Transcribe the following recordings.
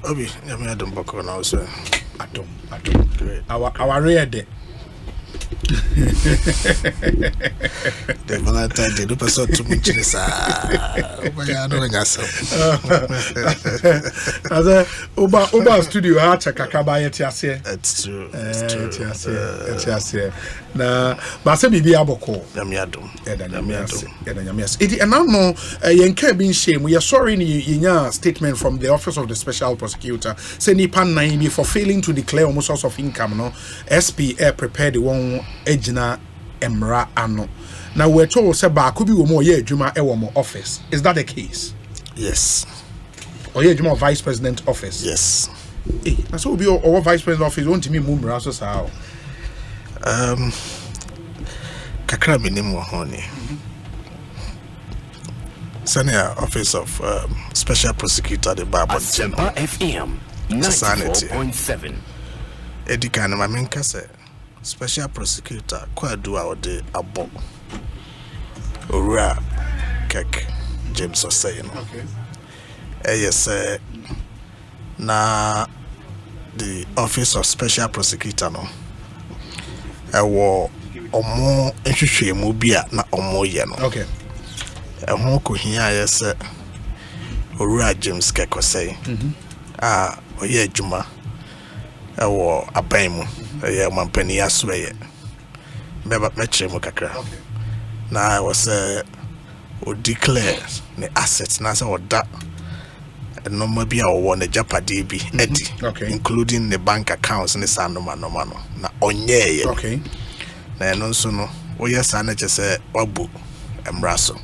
Obi, Gideon Boako now, sir. Atom. Great. Our rare day. The Valentine Day, do person too much in this. Oh my God, doing us. As a Uba studio, I check a cabaya tiasse. It's true. It's na but say bibi aboko Yamiadum. It and now yenka bin shame we are sorry in statement from the office of the special prosecutor say nipa 9 for failing to declare almost source of income no SP prepared the one ejina emra ano. Now we're told say Baako bi wo mo ye adwuma e wo mo office. Is that the case? Yes. Or ye adwuma vice president office? Yes. Eh, na so obi or vice president office won't me mumra so sao. Kakra minimum honey. Senior Office of Special Prosecutor the Bawumia FM 94.7. Edika na mamenka say Special Prosecutor kwa do awde abo. Owura Kek James Osei no. Okay. Yes na the Office of Special Prosecutor no. Ewo omo ehwehwemu bia na omo ye no. Okay. Ehon ko hia yese Owura James Kekosei. Oye adwuma ewo aban mu. Eye mampani asoye. Meba mekyere mu kakra. Okay. Na was o declare the assets na say oda normal bia o won the japade bi edi. Okay. Including the bank accounts ne sa no no na onye ye. Okay. Na no so no wo yes na che say wabu emraso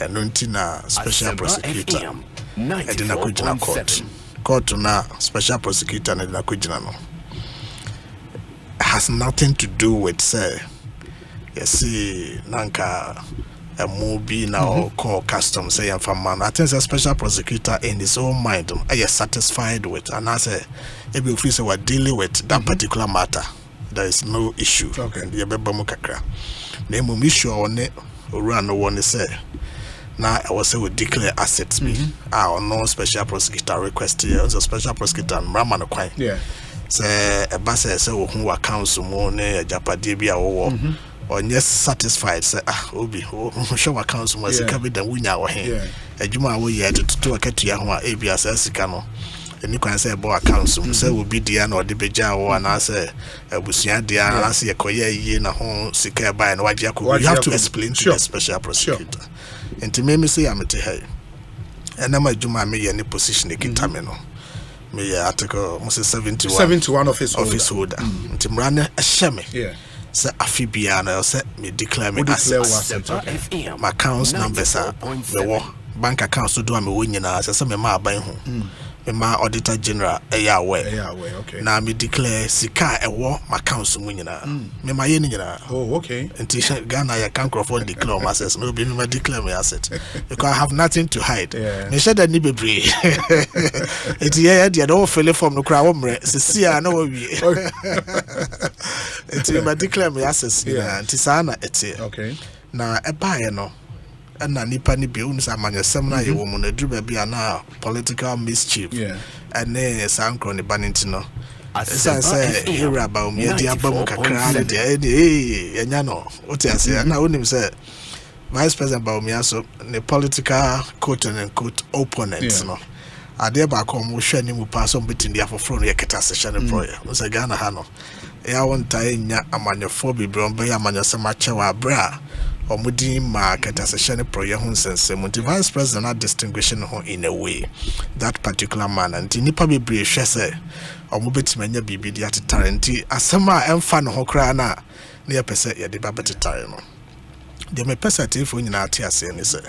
eno nti na special prosecutor edina kujina court na special prosecutor na edina kujina no has nothing to do with say yes nanka a movie now call customs say from man. I think the special prosecutor in his own mind are you satisfied with, and I say if you feel we're dealing with that particular matter, there is no issue. Okay. The Beba Kakra. Name issue on it or run no one say. Now I was say we declare assets me. Our no special prosecutor request here. The special prosecutor and Raman Kwai. Yeah. Say a bass say who accounts more ne japadi bi awo. Or yes satisfied say obi show accounts mo sika bi dan wunya wo he adwuma wo ye to akatua ho a ebia say sika no eni kwan say bo accounts mo say obi dia na ode beja wo na say abusua dia na say ekoye yi na ho sika ba na waje akọ you have to explain to the special prosecutor enti me say amete hey ena ma adwuma me ye ne position ekita me no me article mo say 71 office holder enti mra na ehye me say afibia na say me declare me assets my accounts numbers are me bank accounts do am we nyina say me ma aban ho me ma auditor general aware okay na me declare sika ewo my accounts mu nyina me ma ye nyina okay until Ghana ya can crofon declare my assets no be me declare my assets because I have nothing to hide me said that ni bebre it yeah they don't fill form no kra wo mre sisia na wo wie until me declare my assets until sana ete okay na ebaye no na nipa ni bi unsa amanyesem na ye wo mu na duru bia na political mischief ene sankro ne banenti no say era Bawumia dia bamu kakra de enya no otiase na onim say vice president Bawumia so ne political quote and quote opponents no ade ba kom wo hwani mu pa so mbitin dia foforo no yeketa session employer no say Ghana ha no ya wonta enya amanyefo bibrombe ya amanyesem achewa abra omudi market as a shiny project sense the vice president not distinguishing her in a way that particular man and nipa bebre hwe say omubetimanya bibi di attarenti asema emfa no hokra na na ye pese ye de babetare no de me pese tifo nyina ate ase ni say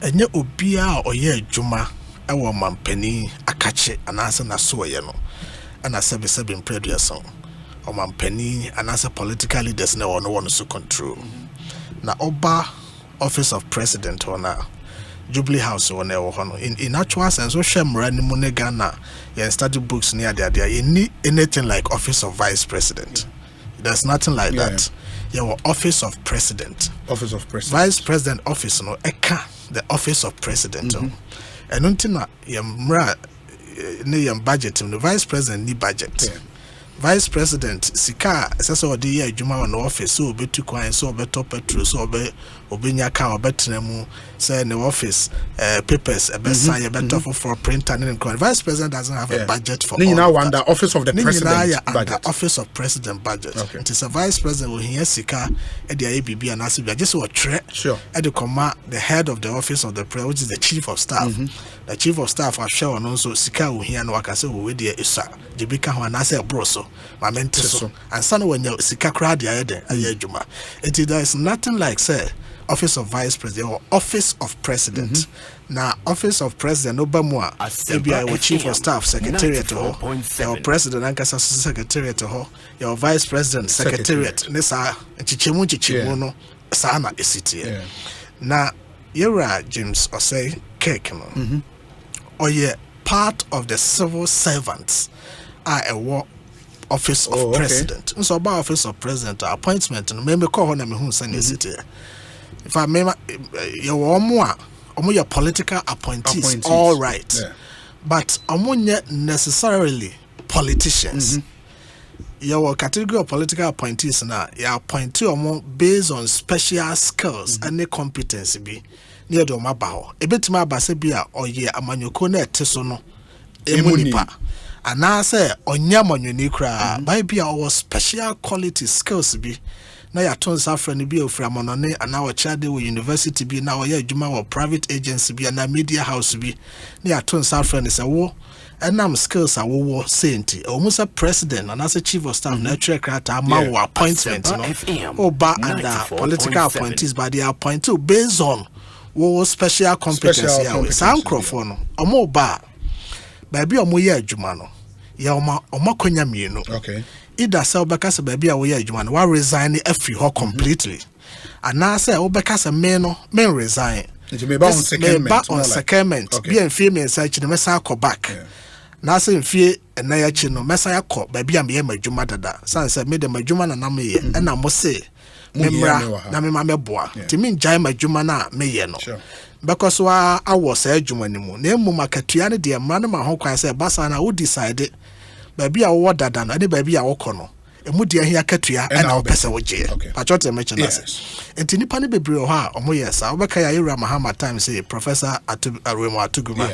enye obia oye adwuma ewo mampani akache anase na so ye no ana sebe impreduason o mampani anase political leaders na no one so control na oba office of president ona Jubilee House ona wo hono in actual sense so hwemra ni mu ne Ghana you study books near there you need anything like office of vice president there's nothing like that your office of president vice president office no eka the office of president and until na yemra ne budget the vice president ni budget vice president sika sese odi ye adwuma won office so obetu kwan so obeto petrol so obenya ka obetremu say ne office papers sign better for printer and vice president doesn't have a budget for all under office of the president budget office of president budget it is a vice president will hear sika e dey ABB and as just what tre e dey command the head of the office of the president which is the chief of staff the chief of staff assure on so sika will hear no akase we dey isa jibika ho na say broso ma mente so and son when you sika crowd ya eden ayadwuma it there is nothing like say office of vice president or office of president now office of president obamua ebia your chief of staff secretariat your president ankasa secretariat your vice president secretariat nesa chichemu no sa na esiti na yera James Osei cake no oye part of the civil servants are a office of president so about office of president appointment no me call ho na me hu sane city if I remember your political appointees all right but not necessarily politicians your category of political appointees now you appoint based on special skills and the competency be near the mabao a bit my basebia or ye amanyoko na tesono emunipa and I say onyama nyunikra by be our special quality skills be na ya ton safra ni bi ofra monone ana wo chade wo university bi na wo ya adwuma wo private agency bi na media house bi na ya ton safra ni se wo enam skills a wo senti o musa president and as a chief of staff na track rata ma wo appointment no oba under political appointees but they are appointed based on wo special competency ya some crofo no omo ba ba bi omo ya adwuma no ya omo konya mienu either say obekasa baby a we adwuma no wa resign every ho completely and now say obekasa men resign on secondment be en fie men say chine mesa akọ back na say fie na ya chi no mesa akọ baby am ye madwuma dada san say me de madwuma na me ye na mo say memra na me ma meboa ti me njai madwuma na me ye no because wa awọ say adwuma ni mu na emu makatua ne de mra na ma ho kwan say basa na wo decide baby a wo dada na de baby a wo kono emu de ahia katua na wo pese wo je pachote mention us enti nipa ne bebre ho a omo yesa wo beka ya Yura Mahama time say professor Arwemo Atuguma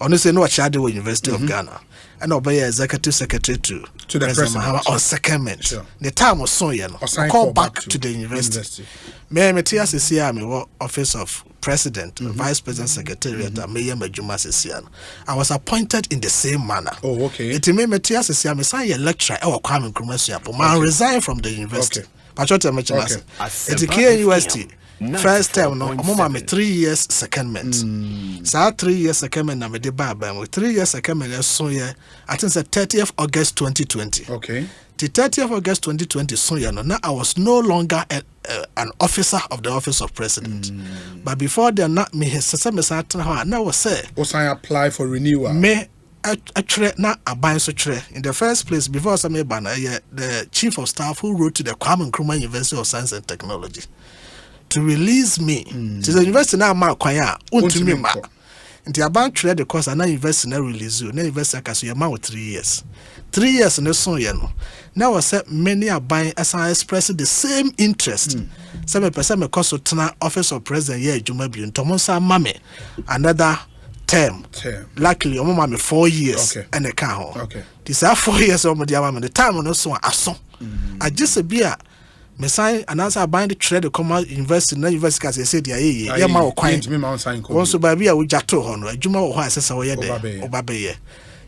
ono say no chade wo University of Ghana and obey executive secretary to President Mahama on secondment the time so ye no call back to the university me tia sesia me wo office of president vice president secretariat me majuma sesia I was appointed in the same manner it me tia sesia me say lecturer e wo Kwame Nkrumah Suapo man resign from the university pachote mention us it KUST first term no omo me 3 years secondment so 3 years secondment na me de ba 3 years secondment so ye I think the 30th August 2020 the 30th August 2020 so ye no now I was no longer an officer of the office of president but before then not me say me sat na was say apply for renewal me actually na aban so chere in the first place before some me ban the chief of staff who wrote to the Kwame Nkrumah University of Science and Technology to release me to the university na ma kwan a untumi ma nti aban chere the course na university na release you na university akaso ye ma 3 years 3 years no so ye no now was many aban as I expressed the same interest some person me course tena office of president ye adwuma bi ntomo sa ma me another term luckily omo ma me 4 years and e ka ho this 4 years omo dia ma me the time no so aso I just be a me sign announce I bind the trade common university na university as say dia ye ma wo kwan won so ba bia wo jato ho no adwuma wo ho asesa wo ye de obabe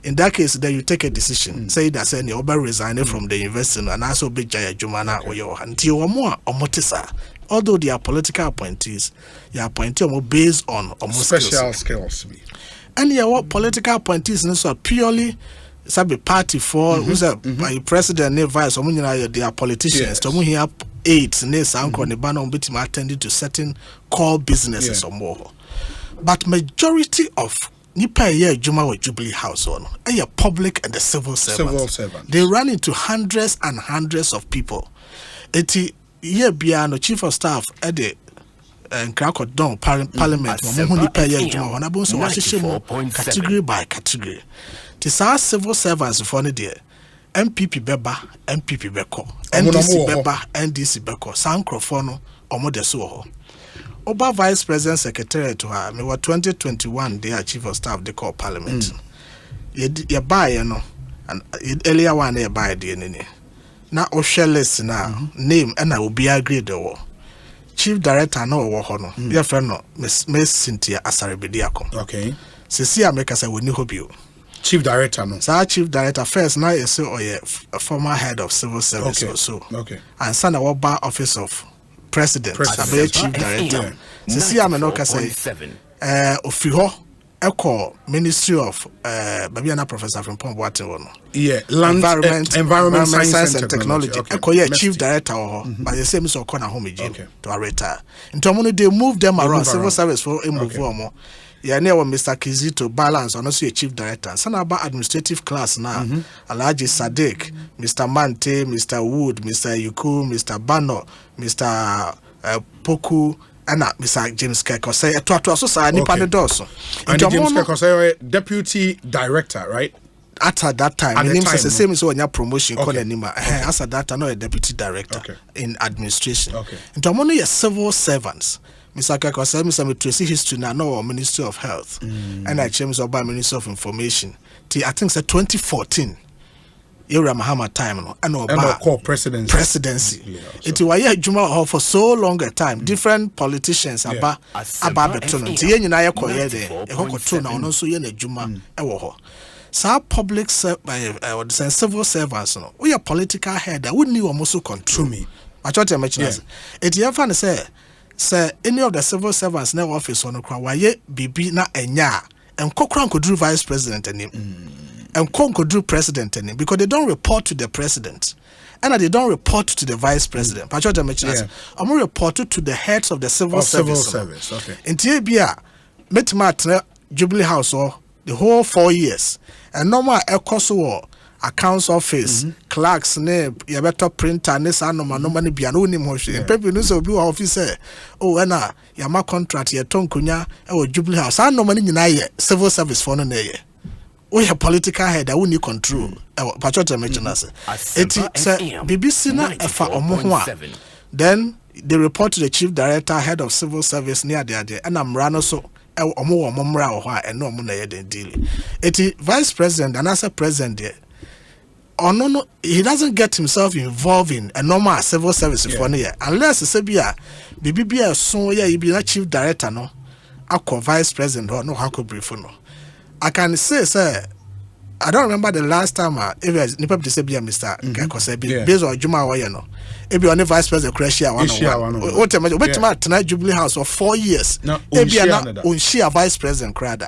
in that case then you take a decision say that say you oba resign from the university and also be jaya adwuma na wo ye ho until wo mo a omotisa although they are political appointees you are appointed based on special skills and your political appointees so purely sabe party for who's a president and vice they are politicians to here aides ne sanko ne bana obitima attending to certain core businesses or more but majority of nipa ye adwuma with Jubilee House on a public and the civil servants they run into hundreds and hundreds of people eti ye bia no chief of staff at the Krakow Don Parliament mo nipa ye adwuma on abon so wa category by category ti sa civil servants for ne de MPP beba MPP beko NDC beba NDC beko sankrofo no omo de so ho oba vice president secretary to her me wa 2021 they chief of staff they call parliament ye buy no and earlier one they buy de ni na o share list na name and I will be agreed wo chief director no wo ho no your friend no Miss Cynthia Asarebediako okay sisi ameka say woni hobio chief director no sa chief director first now you say a former head of civil service okay. or so okay and son of bar office of president as a chief director sisi amenoka say ofiho eko ministry of babiana professor from Pomboatin wono land environment science and technology eko chief director but the same so corner home again to retire into they move them around civil service for move omo yeah, near Mr. Kizito Balance, and also a chief director. Some about administrative class now. Alaji Sadiq, Mr. Mante, Mr. Wood, Mr. Yuku, Mr. Bano, Mr. Poku, and Mr. James Kekose. So say nipa ne doso. And James Kekose, deputy director, right? At that time, my name is the same as when your promotion called anima. As at that time, no a deputy director in administration. Okay. And only a civil servants. Mr. Keko said, Mr. Tracy history now, no Ministry of Health, and I changed by Ministry of Information. I think it's 2014. Yura Mahama time, and call presidency. It was Juma for so long a time. Different politicians about Beton. Yen I call ye there. A hoco now, no so yen a Juma. So public civil servants, we are political head that wouldn't you almost control me. I thought I mentioned it. You have say. Say any of the civil servants now office on the waye bibi na enya and kokran could do vice president and could do president and because they don't report to the president and they don't report to the vice president. But I'm reported to the heads of the civil service. Okay. In Tibia, met Jubilee House or the whole 4 years and normal ecoso accounts office, clerks name, you better printer, this and no money be an unim hoshi. People news will be officer. Oh, and yama contract, your tongue kunya, or Jubilee House. I no money in civil service for no year. We have political head that we need control. Patriota mentioned us. It is BBC na efa omohwa. Then they report to the chief director, head of civil service near there, and I'm rano so. Omo momra or and no money deal. It is vice president and as a president there. Oh no, he doesn't get himself involved in a normal civil service for a year unless the Sebia, BBB, so yeah, he be a chief director, no, I call vice president or no, how could brief no. I can say, sir, I don't remember the last time if it's Nipa to Sebia, Mr. Kekosebi, based on Juma Wayano, if you are the vice president, Crashia, what tonight Jubilee House for 4 years, if you are not unshia vice president, Crada.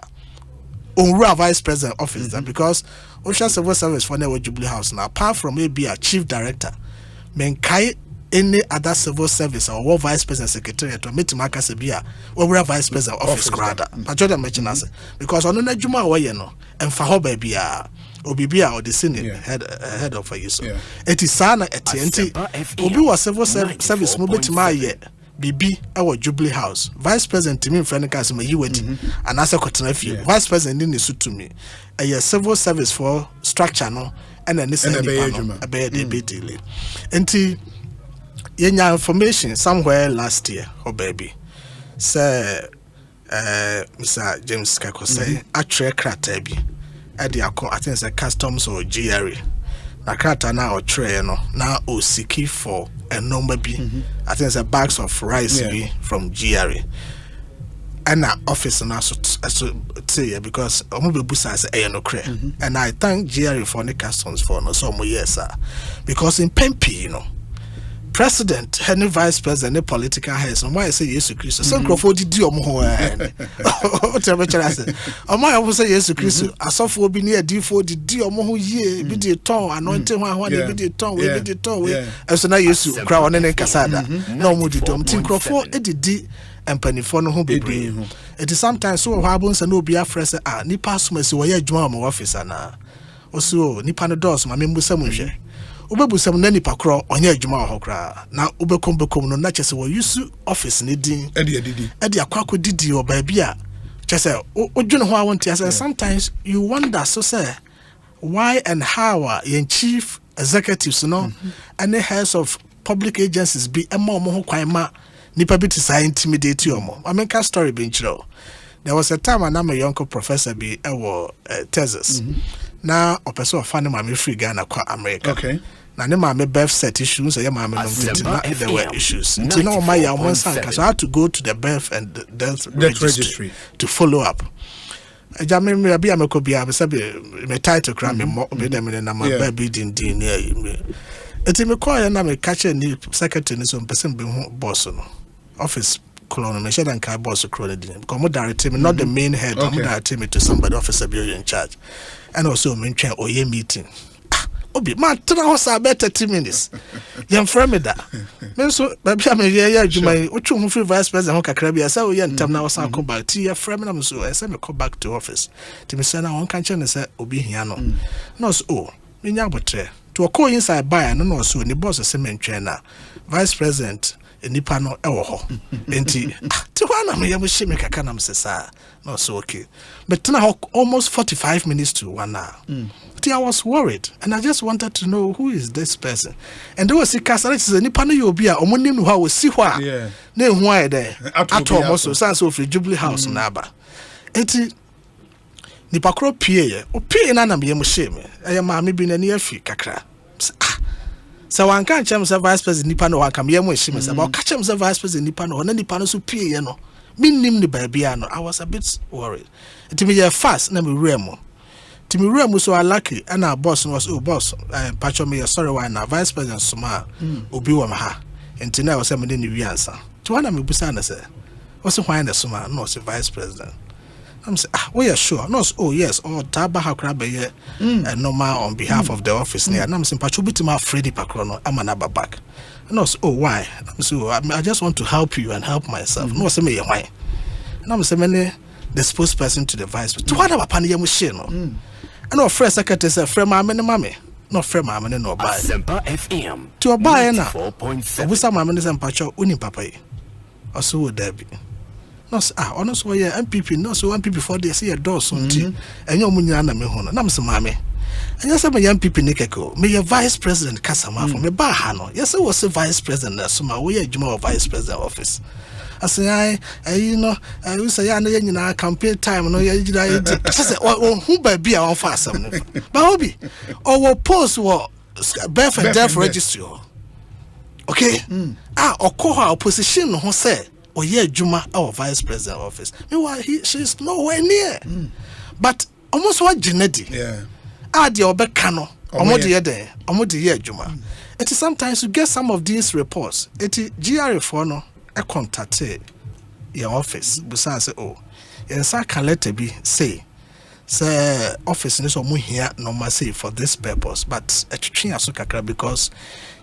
Unra vice president office because Ocean Civil Service for the Jubilee House now apart from maybe a chief director menkai any other civil service or vice president secretariat to meet Marcus Bia or vice president office rather Patriota mention us because on the Juma way no and Fahoba Bia or Bibia or the senior head of a use it is sana at TNT Obi was civil service movement to my year BB our Jubilee House vice president to me friend cast me you wait and as a cotton vice president in the suit to me a civil service for structure no and then this a bad deal until yenya information somewhere last year oh baby say Mr. James Kekose actually krata bi at the I think it's a customs or GRE na krata na or tray no na o siki for a number B. I think it's a bags of rice B from GRE. And our office and also say because busa say no cre. And I thank GRE for the customs for no so years sir. Because in Pempi, you know, president, any vice president, any political heads, and why I say yes to Christ. Some Crawford did you whatever I say. Oh my, I will say yes to Christ. I saw for being near D4 did you ye be the tongue, anointing one be the tongue, we be the tongue. And so now you to crown and Casada. No more don't think Crawford did and penny for no be bring. It is sometimes so happens and no be a fresh ni pass me so where you officer na. Also, ni panados, my member Samuel. Ubebu sem nani pakro onye adwuma ho kra na ubekom no na chese wo use office ne din edi akwako didi o ba bia chese odwene ho awonte ase sometimes you wonder so say why and how yen chief executives no and the heads of public agencies be a more kwan ma nipa bi to say intimidate you more. I mean, story being true. There was a time when I'm a young professor be a thesis. Now, a person of family mammy free Ghana qua America. Okay. Now, the mammy birth set issues, and your mammy there were issues. Until now, my young one son, because I had to go to the birth and death registry to follow up. Jamie, maybe I'm a copy of a title crime, me them in a baby didn't near me. It's in the choir, and I'm a catcher and the secretary, and some person being boss office. Colonel, me share and car boss accredited. Come direct me, not the main head. Come direct me to somebody officer be in charge, and also mention oye meeting. Obi, man, 3 hours are better 30 minutes. Young friend me that. Me so, baby, I'm here. You may. What you free vice president? Hoka krabi. I say, oh yeah, time now I say come back. Tia friend me, I'm so. I say me come back to office. To me say now one can't change. Say obi here no. No so. Oh, me nyabotre. To a call inside buy and no so. Ni boss say me trainer. Vice president. Nipa no ewo ho enti ti wana me yam shime kaka na msesa no so okay but now almost 45 minutes to 1 hour I was worried and I just wanted to know who is this person and there was a castle say nipa no you obi a omonim no ha wo si ho a na ehu aye there ato almost so free Jubilee House na aba enti nipa kro pie o pie na na me yam shime eye ma me bi na ne afi kakra so one can't change the vice president nipa no one come here mo shime say but catch him the vice president nipa no na nipa no so pie ye no minnim the baby no I was a bit worried it me ye fast na me remo to me remo so I lucky and our boss was boss patch me sorry why na vice president suma obi wa ha enti na was say me ni wi ansa to one me busa na say was why na suma no say vice president I'm saying, we are sure. No, oh yes, or Taba Hakrabe, normal on behalf of the office near. And I'm saying, Pachubitima Freddy Pakrono, I'm an abba back. No, oh why? I'm so I just want to help you and help myself. No, say me why. And I'm saying, the spokesperson to the vice. To what about Pania machine? And our first secretary said, Frame my mammy. No frame my no buy. FM. To a buyer now. 4.7. We some mammies and Pacho, Uni Papa. Or so would there be. No, honestly, yeah, MPP, no, so MPP before they see a door soon, and your munyana me hona, Namsa Mammy. And yes, I'm a young people, Nikeko, may your vice president Casama from a bahano. Yes, I was a vice president, Suma, we are Juma vice president office. I say, you know, I will say, I know, campaign time, no, I said, who by be our fast, but Obi, or will post what birth and death registry. Okay, or call her opposition, who said. Or yeah, Juma, our vice president office. Meanwhile, she's nowhere near. But almost what genetic. Yeah. The Obekano. Omodi Juma. It is sometimes you get some of these reports. It is GRA for no a contact your office. Besides say, oh, and so can let be say office is almost here normal say for this purpose, but a tree as because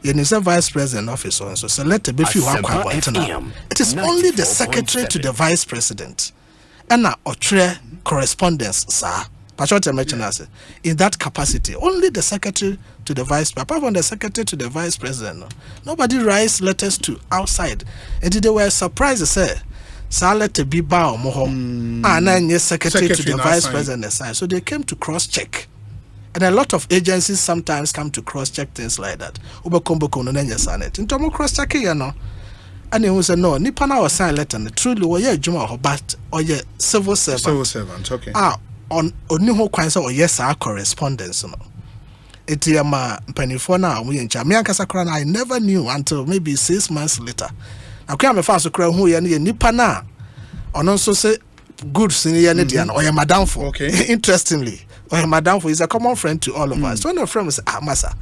you need a vice president office also. So let it be few. It is only the secretary to the vice president and now correspondence, sir. In that capacity, only the secretary to the vice, apart from the secretary to the vice president, nobody writes letters to outside. And they were surprised, say. Salete be bow moho and then yes secretary to the vice president aside. So they came to cross check. And a lot of agencies sometimes come to cross check things like that. Ubekombo kono nenya sanet. Into cross check you know. And he was say no, nipa na was sign letter and truly we ye juma ho but or ye civil servant. Civil servant, okay. On oni ho kwan say or yes our correspondence no. Eti ama mpanifo na we ncha. Me ankasa kra na I never knew until maybe 6 months later. I can't me fast to cry who ye nipa na on also say good senior Nidian or your madam for. Okay. Interestingly, or your madam for is a common friend to all of us. So when a friend say, massa,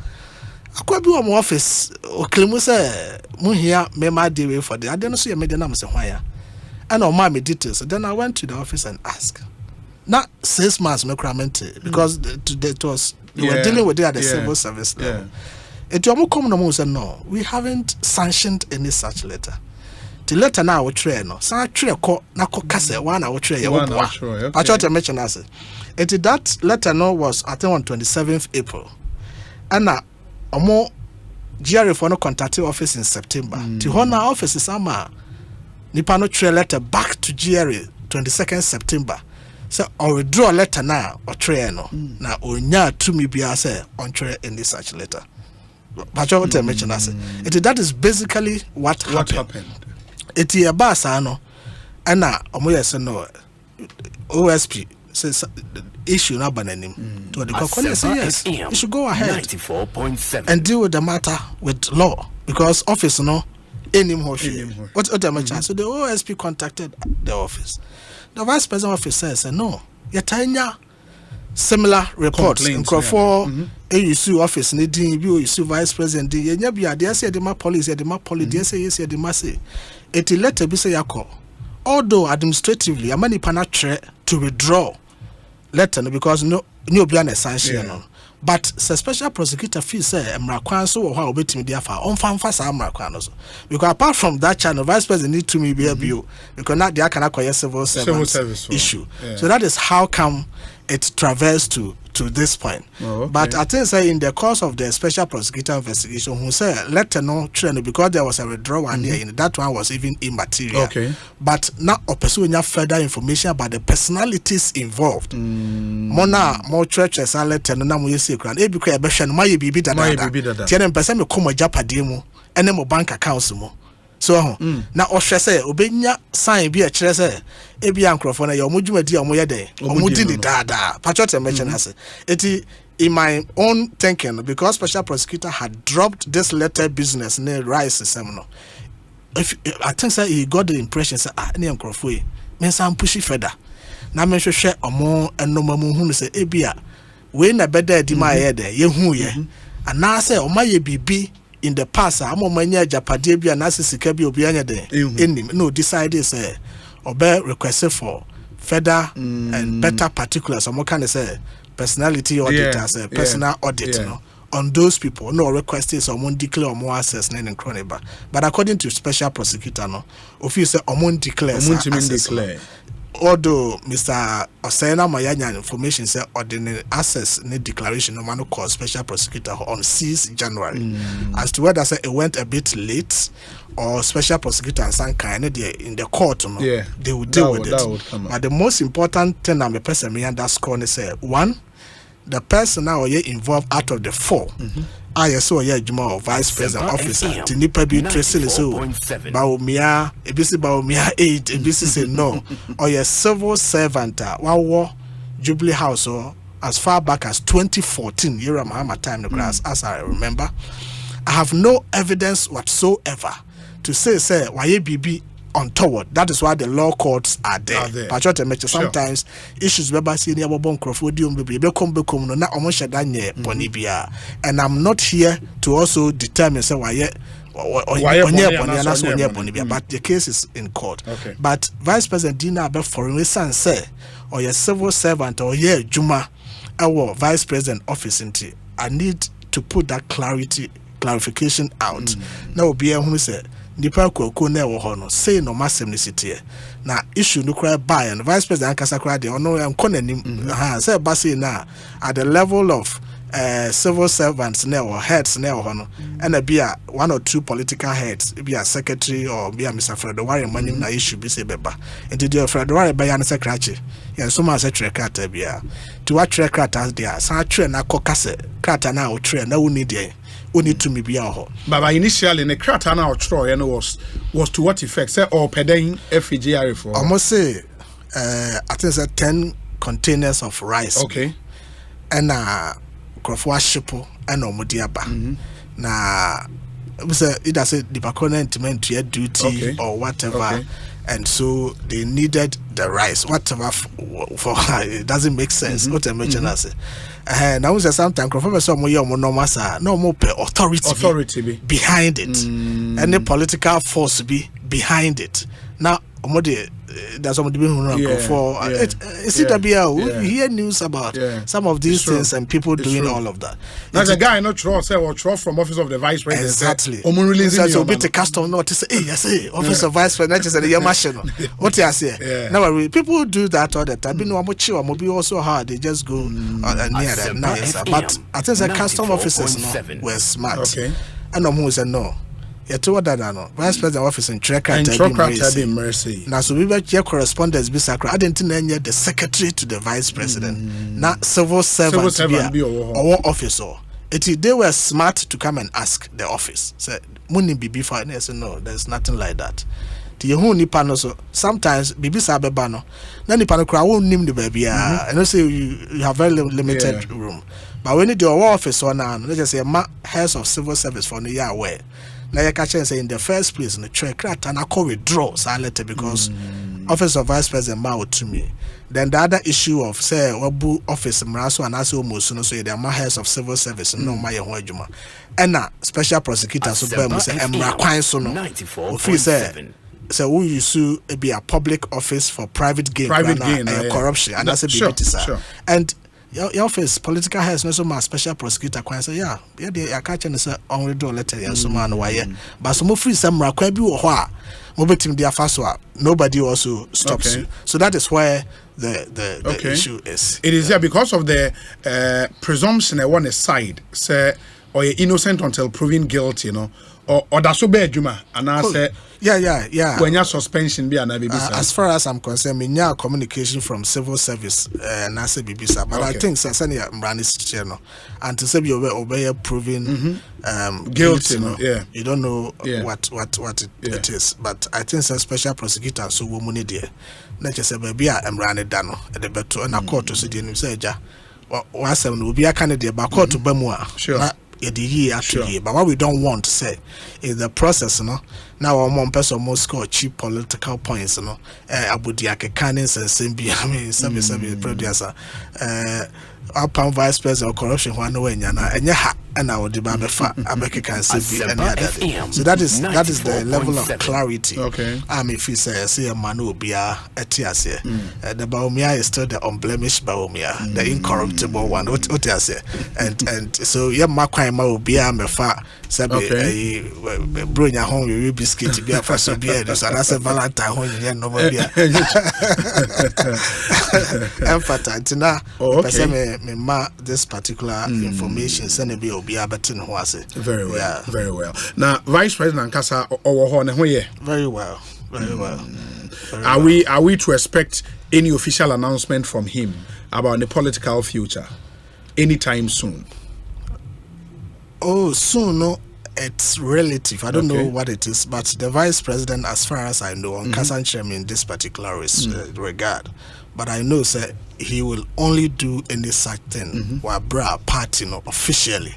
I could be on office or claim say Muhia me my day for the I didn't see a medium say why. And on my details. Then I went to the office and asked. Not 6 months no cramente because it was we were dealing with it at the civil service level. It said no, we haven't sanctioned any such letter. The letter now we try no. Sa try ko na ko kase one I try okay. I tried to mention as it that letter no was I think on 27th April. And now omo GRA for no contacted office in September. The Hona office is ama nipa no tray letter back to GRA 22nd September. So or withdraw letter now or tray no. Now onya to me be say on tray any such letter. But what I mention as that is basically what happened. It is a basano and now omoyes no OSP says issue na bananim to the Kokole say yes you should go ahead 94.7 and deal with the matter with law because office no any more what I mention. So the OSP contacted the office. The vice president office says no yatanya similar reports in Crawford AUC office needing you vice president yenya bia they say the police they say yes the mass it letter be say yakọ although administratively amani pana to withdraw letter because no be an sanction but special prosecutor fee say emrakwan so wo ha obetimi dia fa on fanfa sa emrakwan so because apart from that channel vice president need to me be able because now they can acquire civil service issue so that is how come it traversed to this point. But I think say in the course of the special prosecutor investigation who said letter no trend because there was a withdrawal and that one was even immaterial. But now pursue further information about the personalities involved. Mona more churches are letter no na mo yesi kran e bi kwa be hwe no ma ye bibi dada. Tiene person me komo japade mu ene mo bank accounts mu. So na ohwe say obenya sign bi a kire say e bi ankrofo na ye omodwumadi a omoye den omodi ni dada patriot mention has it in my own thinking because special prosecutor had dropped this letter business near rice seminar. If I think say he got the impression say any ankrofo e me sam push further na me hwehwe omo enomamu hu say e bi a we na beda di ma ye den ye hu ye ana say omaye bibi in the past amomanya japade bia na sisika bia obi anya den enim no decide say obe request for further and better particulars some kind of say personality audit as a personal audit no on those people no request is someone declare more access in chronicle but according to special prosecutor no office say omon declare although Mr. Osena Mayanya information said ordinary access need declaration no man call special prosecutor on 6 January as to whether say it went a bit late or special prosecutor and some kind in the court no they will deal with it but the most important thing I'm a person me underscore say one the person now involved out of the 4 ISO Juma vice president officer Tinipa be tracing so Bawumia ebisi Bawumia 8 ebisi say no or your civil servant wa Jubilee House or as far back as 2014 Yera Mahama time the grass as I remember. I have no evidence whatsoever to say why BB untoward. That is why the law courts are there. Sometimes issues whereby senior bobon crofodium be become no na omosha danye bonibia. And I'm not here to also determine say why but the case is in court. But Vice President Dina Abe foreign son say or your civil servant or your Juma our Vice President office into I need to put that clarification out. Now be who say nipa kwako na wo ho no say no masem ni sitie na issue no cry by and vice president kasa cry dey ono am konanim say ba say na at the level of civil servants na or heads na ho no and be a 1 or 2 political heads be a secretary or be a Mr. Fredo Ware manim na issue be say beba into the Fredo Ware be an secretary yen so ma say trek bia to what trek as there sa trek na kokase krata na o trek na woni dey only to me be our but initially the crata now was to what effect say or pedeng FGR for almost say I think that 10 containers of rice and crofwa shipo and omudiaba na say either say the component meant to duty or whatever and so they needed the rice whatever for it doesn't make sense what I mention as now say sometimes crofwa some way no masa no more authority be behind it and the political force be behind it now there's somebody who for we hear news about some of these things and people doing all of that. Now the guy not say or from office of the vice president exactly. So be the custom not to say hey office of vice president just say machine what you say now people do that all the time be no be also hard they just go near that now but I think the custom officers were smart and who said no to what that no vice president office in Trekra be mercy. Now so we be correspondence be sacred. I didn't know the secretary to the vice president. Now civil servant be our officer. They were smart to come and ask the office. Said money be before and I said no, there's nothing like that. The whole nipa no so sometimes bibi sa beba no na nipa no kra won nim the baby and I say you have very limited room. But when you do our office on now, let's just say heads of civil service for the year where now you catch and say in the first place in the track and I call withdraw letter because office of vice president ma to me. Then the other issue of say wabu office mraso and also almost no so they are heads of civil service no my hojuma. And now special prosecutor so be say emra kwan so no. So who you sue be a public office for private gain corruption and that's a big sure. And your office political heads no so my special prosecutor kwan say they catch and say only do letter so man why but so mo free some rakwa bi wo ho a mo betim dia faso nobody also stops you. So that is where the issue is. It is because of the presumption on one side say or you're innocent until proven guilty, you know, or that's so bad, Juma, and I say, yeah. When your suspension be an as far as I'm concerned, me nya communication from civil service, and I say BBC, but I think Sasania Mranis channel, and to say you obey proven guilty, you don't know what it is, but I think some special prosecutor so woman there, let's just say baby I'm running down at the better and I court to see the say ja, was will be a candidate by court to Bamua, sure. But what we don't want to say is the process, you know. Now our one person must score cheap political points, you know. Abudiake cannons and Simbi, I mean, some producer, upon vice president or corruption, one way, and I would demand a can say any other. So that is the level of clarity. Okay. If you say a man will be a TS, the Bawumia is still the unblemished Bawumia, the incorruptible one. What I say, and so my crime will be a mefa. Sabi bring your home you biscuit to be a first beer. So that's a Valentine home you no more beer. Emphatic now. Me ma this particular information send be obi abetin ho ase. Very well. Yeah. Very well. Now Vice President Kasa owo ho ne ho ye. Very well. Are we to expect any official announcement from him about the political future anytime soon? Oh, soon, no, it's relative. I don't know what it is, but the vice president, as far as I know, on Kasan Chairman in this particular regard, but I know, sir, he will only do any such thing while bra party officially.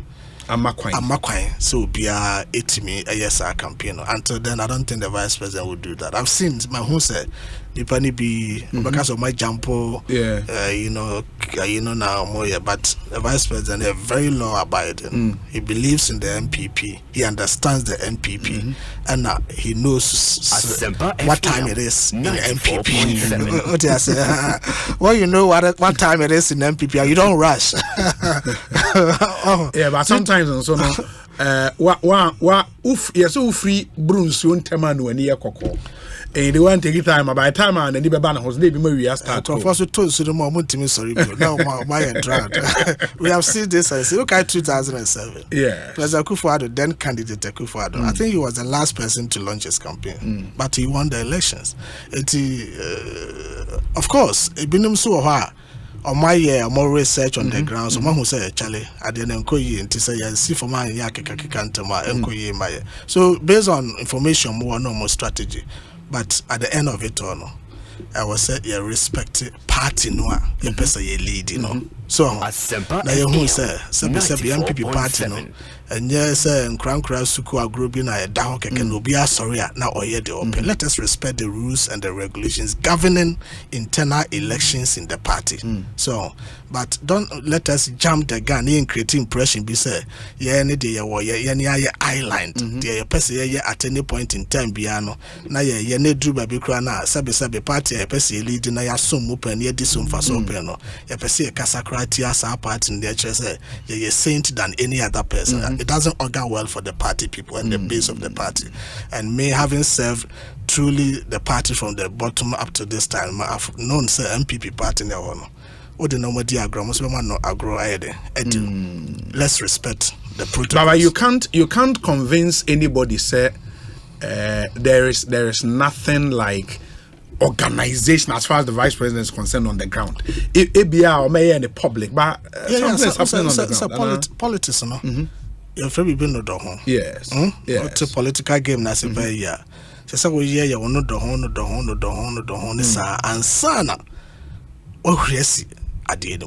Amakwine, so be a ASR campaign. Until then, I don't think the vice president will do that. I've seen my home said, depending be because of my jumpo, now more, but the vice president is very law abiding. He believes in the MPP, he understands the MPP, and he knows what time it is in MPP. What I say? Well, you know what time it is in MPP, you don't rush. Yeah, but sometimes so no free bruns you temanu and near cocoa. And they want to take time by time and the Babana was maybe we are starting. Also told to the moment to me, sorry, now my drought. We have seen this and say, look at 2007. Yeah. President Akufo-Addo, then candidate Akufo-Addo. I think he was the last person to launch his campaign, but he won the elections. Of course, it been so hard. On my year, more research on the ground. So, who say, Charlie, I didn't call you to say, see for my so, based on information, more normal strategy. But at the end of it all, I was said, you respect party, no, you person you lead, you know. So, now you who say, MPP party, no. And yes, and Crown Suku group in a down can be a sorry now or yet open. Let us respect the rules and the regulations governing internal elections in the party. So, but don't let us jump the gun and create impression. Be say, any day or island, the person at any point in time, piano. Now, ye do baby crana, sabi party, a person leading a sum open, ye disum for so piano. A person Casacritia, our party in their chest, ye saint than any other person. It doesn't augur well for the party people and the base of the party. And me having served truly the party from the bottom up to this time, I've known say MPP party now. What the normal diagram, no agro. Let's respect the protocols. But you can't convince anybody say there is nothing like organization as far as the vice president is concerned on the ground. ABR or may in the public, but something is happening on the ground. Politics, no. You've been no do home. Yes. Yes. It's a political game. That's a very yeah. So we hear you no do home. This and sana. Oh yes, I did.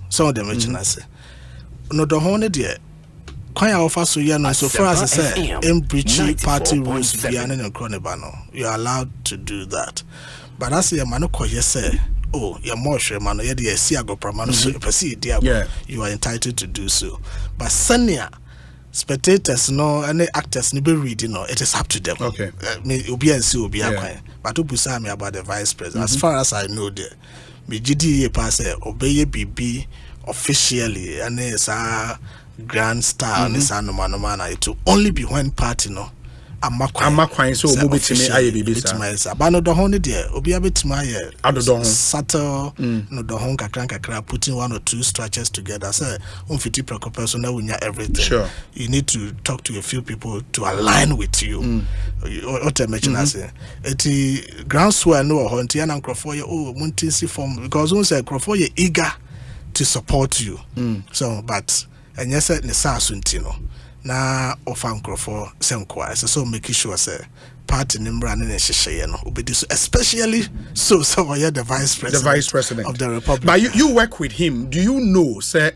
Some of them mention I say no do home dear. Quite offer so yeah. So far as I say, in breaching party rules, behind and cronibano, you are allowed to do that. But I say a man who say, oh, you're more sure, man, you're the Siago Pramano, so you perceive, you are entitled to do so. But Sanya, spectators, no, any actors, no be reading, no, it is up to them. Okay. You'll be and see, will be a but to say me about the vice president, as far as I know, there, me GDA pass, obey BB officially, and it's a grand star, and it's a no man, to only be one party, no. Amakwan so obo betimi aye bibi sa ba no do ho ne de obi abetimi aye adodo settle no do ho kakra putting one or two structures together say unfiti precopeso na wunya everything. Sure. You need to talk to a few people to align with you. What I mention as it groundswell no ho ntia na nkrofo ye muntinsi form because one say nkrofo ye eager to support you. So but and yes ne sa suntino na ofa nkrofo senkwa so making sure say party nimra ne hyehyeye no obedi so especially so you're the vice president of the republic. But you work with him. Do you know say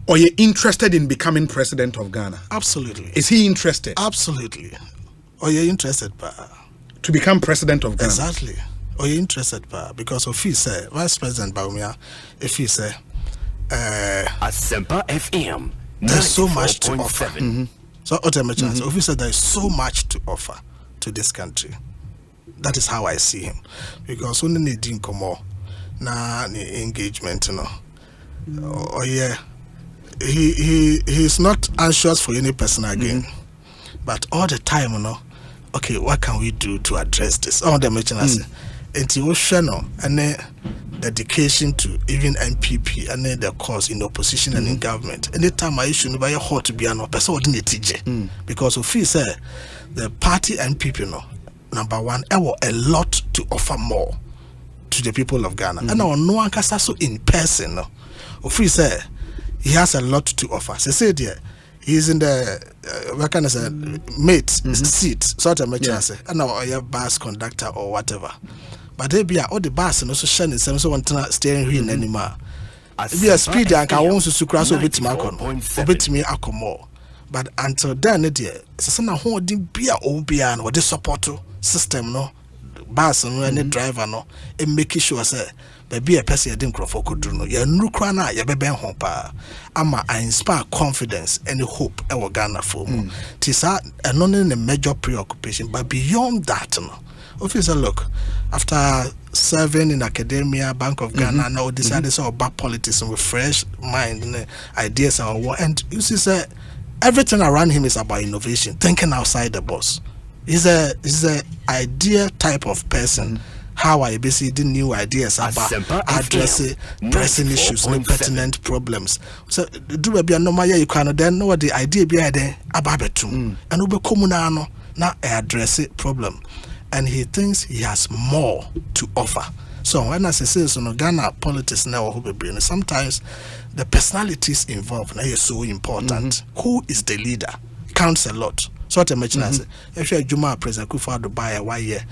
or you interested in becoming president of Ghana? Absolutely. Is he interested? Absolutely. Or you're interested to become president of Ghana? Exactly. Or you're interested because if he say vice president Bawumia, if he say Asempa FM, there's so much to offer. So ultimately, if he said there is so much to offer to this country, that is how I see him. Because when they didn't come more, na engagement, you know. Oh yeah, he's not anxious for any personal gain, but all the time, you know. Okay, what can we do to address this? All the mention as and dedication to even MPP and the cause in opposition and in government. Anytime I issue by a hot to be an person because of he said the party MPP number one, I want a lot to offer more to the people of Ghana. And now no one can so in person. Of he said he has a lot to offer. So say there. He's in the what can I say mate seat sort of and now I have bus conductor or whatever. But they be all the bus and also shining some so want to steering wheel anymore. Be a speed and can want to cross over to me more. But until then, it's a holding beer and what the support system no bus and any driver no and making sure say be a person didn't crop for could do no ya nukwana ya bebe hopa ama I inspire confidence and hope our Ghana for tisa and not in a major preoccupation but beyond that no officer look after serving in academia Bank of Ghana now decided so about politics with fresh mind and ideas and you see say everything around him is about innovation, thinking outside the box. He's a idea type of person. How I basically new ideas about addressing pressing issues, no pertinent problems. So do be a normal you can then know what the idea behind there about betum and ube komunano na address it problem. And he thinks he has more to offer. So when I say so Ghana politics now sometimes the personalities involved now is so important. Who is the leader counts a lot. So what I mentioned as if you're Juma President Kufuor buy a year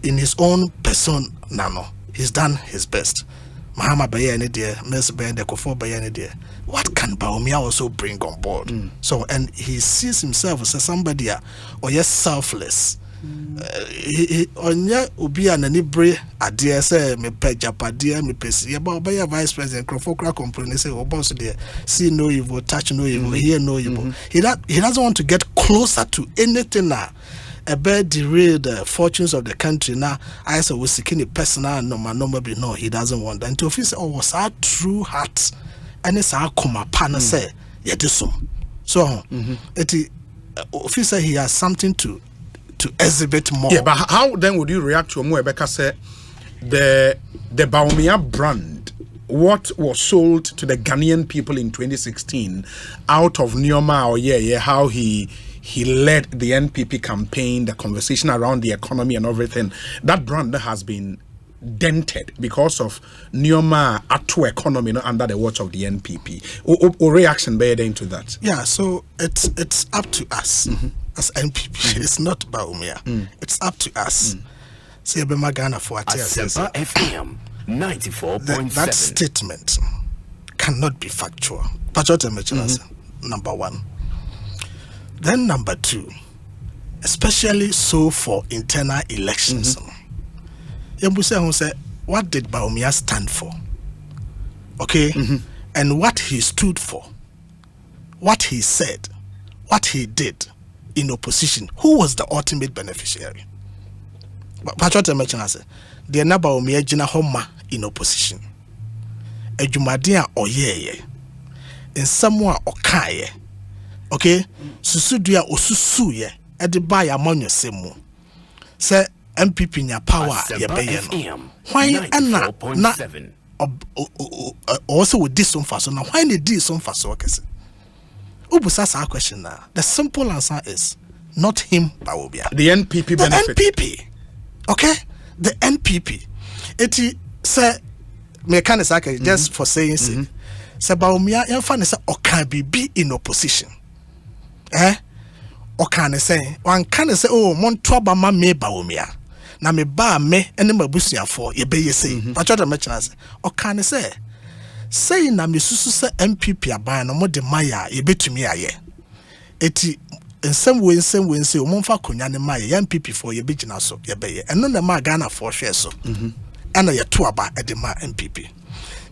in his own person nano, he's done his best. Mahama Bayani dear, Miss Bayani Kufuor Bayani dear. What can Bawumia also bring on board? So and he sees himself as somebody or yes selfless. Onya obi ananibre ade say me pe japade me pesi about by vice president Krofokra complain say oh boss there see no evil touch no evil hear no evil he doesn't want to get closer to anything now about derail the fortunes of the country now. I say we seeking a personal no be no he doesn't want that until he say oh was our true heart and it's our come partner say yeah this so it officer he has something to exhibit more. Yeah, but how then would you react to Muebeka say the Bawumia brand what was sold to the Ghanaian people in 2016 out of Nyoma or how he led the NPP campaign, the conversation around the economy and everything, that brand has been dented because of Nyoma Atu economy under the watch of the NPP. Or reaction bear into that? Yeah, so it's up to us as NPP. It's not Bawumia. It's up to us. See, Ghana for Asempa FM 94.7. That statement cannot be factual. Number one. Then number two, especially so for internal elections. Yambuse who said, what did Bawumia stand for? Okay? And what he stood for, what he said, what he did in opposition. Who was the ultimate beneficiary? Patriot mentioned us. The Bawumia jina homa in opposition. Ejumadia oyeye. In somewhere okaye. Okay? Susudia osusuye. Ediba ya monyo semu. Se MPP nya power ya beye no. Why na also with this one faso now? Why need this one faso kese? Ubusasa our question now. The simple answer is not him, Bawumia. The NPP benefit. The NPP. Okay? The NPP. It say mechanic just for saying say. Say Bawumia yamfa ne say okan be in opposition. Okan say one can say oh monto ba ma me Bawumia. Na me ba me ene mabusuafo ye be ye say. Patriot mention say okan say na me susu say MPP aban no mo de maya ye betumi aye. Eti in some way say omomfa konya ne maya ye MPP for ye begina so ye be ye. Eno na ma Ghana for share so. Ana ye to aba e de ma MPP.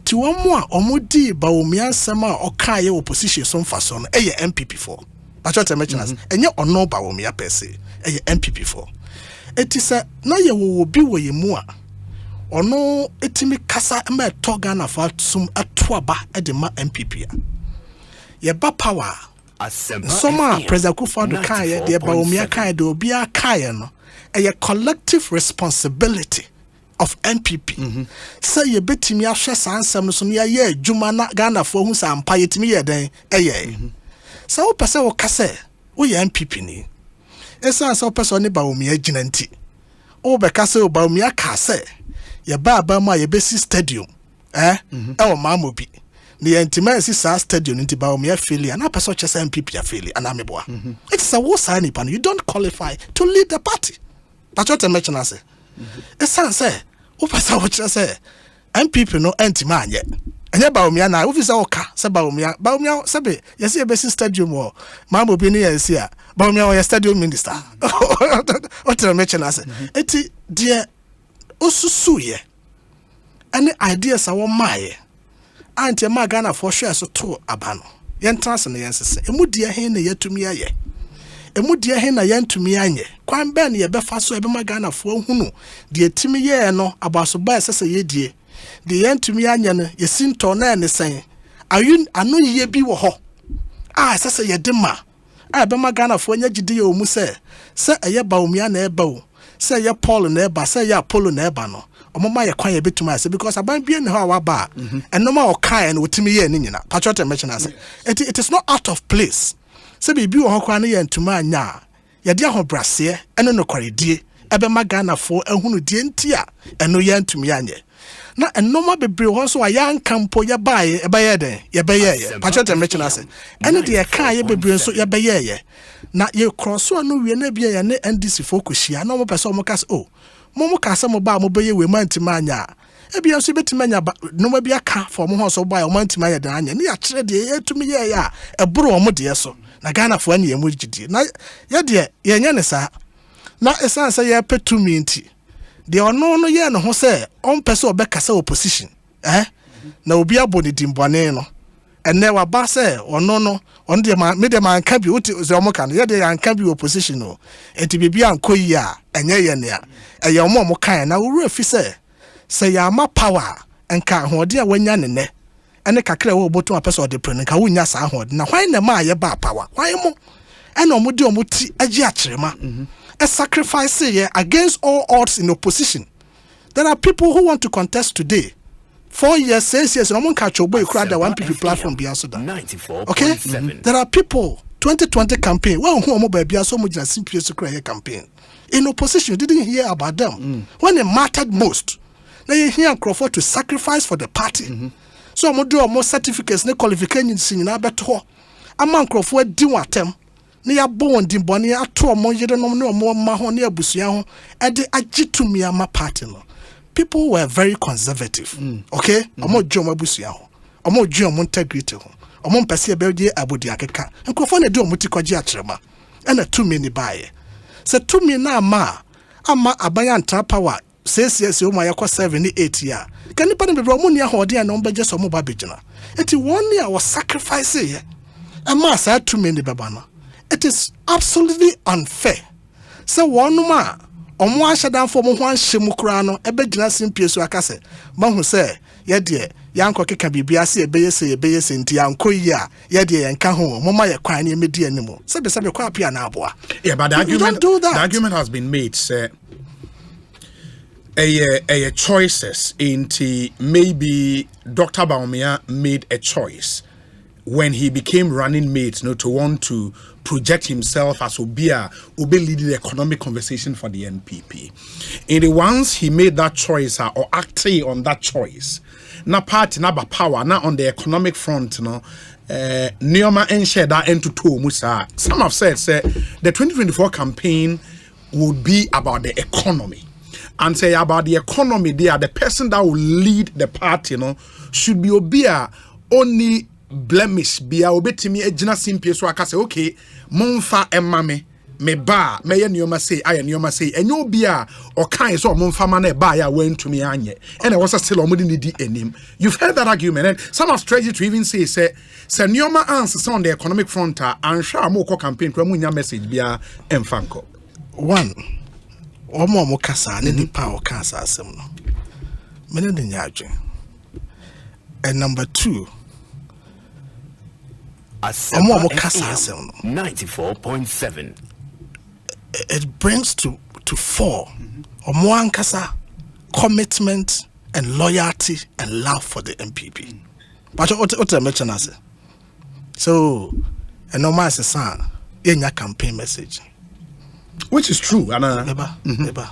Ti won mo a omudi Bawumia nsem a okaye opposition so mfa so no e ye MPP for. Patriot mention us enye ono Bawumia per se e ye MPP for. Eti say na ye wo bi wo ye mu a ono etimi kasa ma to Ghana for sum atoaba e de ma MPP a ye ba power soma President Kufuor kan ye de Bawumia kan de obi a kan no a collective responsibility of MPP say ye betimi ahwe sansem no so no ye adwuma na Ghana for hu sampa yetimi ye den eye so wo pese wo kase wo ye MPP ni esa so pese oni Bawumia gina nti wo be kase wo Bawumia ka se ye ba ma ye besi stadium e wo mamobi ni entima si sa stadium nti Bawumia failure na pese che say MPP ya failure ana meboa it's a wo sa ni pan you don't qualify to lead the party that's what I mention say esa say wo pese wo che say MPP no entima anye enye Bawumia na wo fi say oka say Bawumia sebe ye say besi stadium wo mamobi ni ye si a Bawumia wo stadium minister what I mention say eti dia osusuye any ideas a wo maye anti ma Ghana for share so to abano yentrans na yensese emudie hen na yatumi aye emudie hen na yantumi anye kwan be na ye befa so ebe ma Ghana for hunu de etimi ye no abaso ba sese ye die de yantumi anye no yesinto na ne sen ayun anu ye bi wo ho sese ye de ma ebe ma Ghana for nya gide ye omu se eye Bawumia na eba o se ye Paul na eba se ye Apollo na eba no omoma ye kwan ye betuma ase because aban bia ne ho awaba enoma o kan na wotimi ye ni nyina Patriot mention ase it is not out of place se bibi wo ho kwan na ye ntuma anya ye de ahobrase eno no kwaredie ebe ma Ghana fo ehunu die ntia eno ye ntumi anye na enoma bebre ho so aya nkampo ye bae ebe ye den ye be ye Patriot mention ase ene de ye kan ye bebre so ye be ye na ye cross no wie na bia ye ne NDC fo koshia na mo pese mo kas mo kasa mo ba mo beye we mantima anya ebia so betima anya no ma bia ka for mo ho so ba o mantima anya dan anya ne ya kire de etumi ye ya eboro mo de so na Ghana fo anya mo gidi na ye de ye nya ne sa na esanse ye petumi nti de ono no ye no ho se on pese obekasa opposition na obi aboni dimbwane no ene wa ba se ono no on de ma me de man ka bi uti ze omo kan ye de yan ka bi opposition no enti bibia ankoyi a enye ye ne a eye omo kan na wuru afi se ya ma power enka hode a wanya ne ne ene kakra wo botu apese ode pre nka wunya sa hode na hwan na ma ye ba power hwan mo ene omo de omo ti agi akyerema a sacrifice here against all odds in opposition. There are people who want to contest today 4 years, 6 years, no one catch your boy crowd that one people platform be also done. 94.7. Okay? There are people 2020 campaign. Well, who am I be so much as simple to create campaign. In opposition, you didn't hear about them when it mattered most. Now you hear Crawford to sacrifice for the party. So I'm do more certificates, no qualifications in better. A man Crawford do what them. Near born in Bonnie, I told more you don't know more Mahoney Busian at the Ajitumi ama party. People were very conservative. Okay? I'm more John Busian. I'm more John Montegrito. I'm on Passia Belgia Abudiaka. And Crawford do Mutikoja Trema. And a 2 many buy. So 2 na ma. Ama abayan trapower. 6 years you my 78 year. Can you put me Romunia Hodi and number just a mobile bijana? It 1 year was sacrificing. A mass had 2 many babana. It is absolutely unfair. So one ma on one shutdown for one shimukrano, a bed glassing piece to a cassette. Mahu say, yeah, dear, Yanko can be biasi, a bayas in Tiancoya, yeah, dear, and Caho, Mama, a crying immediate anymore. So the same copy an abwa. Yeah, but the argument, do that. The argument has been made, sir. A choices into maybe Dr. Bawumia made a choice when he became running mate, to want to project himself as Obia leading the economic conversation for the NPP. And the once he made that choice or acting on that choice, na party na ba power na on the economic front, Neoma and share that into two Musa. Some have said the 2024 campaign would be about the economy. And say about the economy there, the person that will lead the party, should be Obia only blemish bia obetimi agina simpie so aka say okay momfa emame me ba me ye nioma say aye nioma say enyo bia o kan so momfa ma na ba ya wantumi anye and was still omudi ni di enim. You've heard that argument, and some have stretched it to even say nioma answers on the economic front and sure amoko campaign kwa munya message bia emfanko one omo kasa ne nipa o kasa asem no me ne nyadwe. And number 2, 94.7. it brings to 4 Omoankasa commitment and loyalty and love for the MPP. But what I mentioned as so a normal son in your campaign message, which is true, Anna. Never.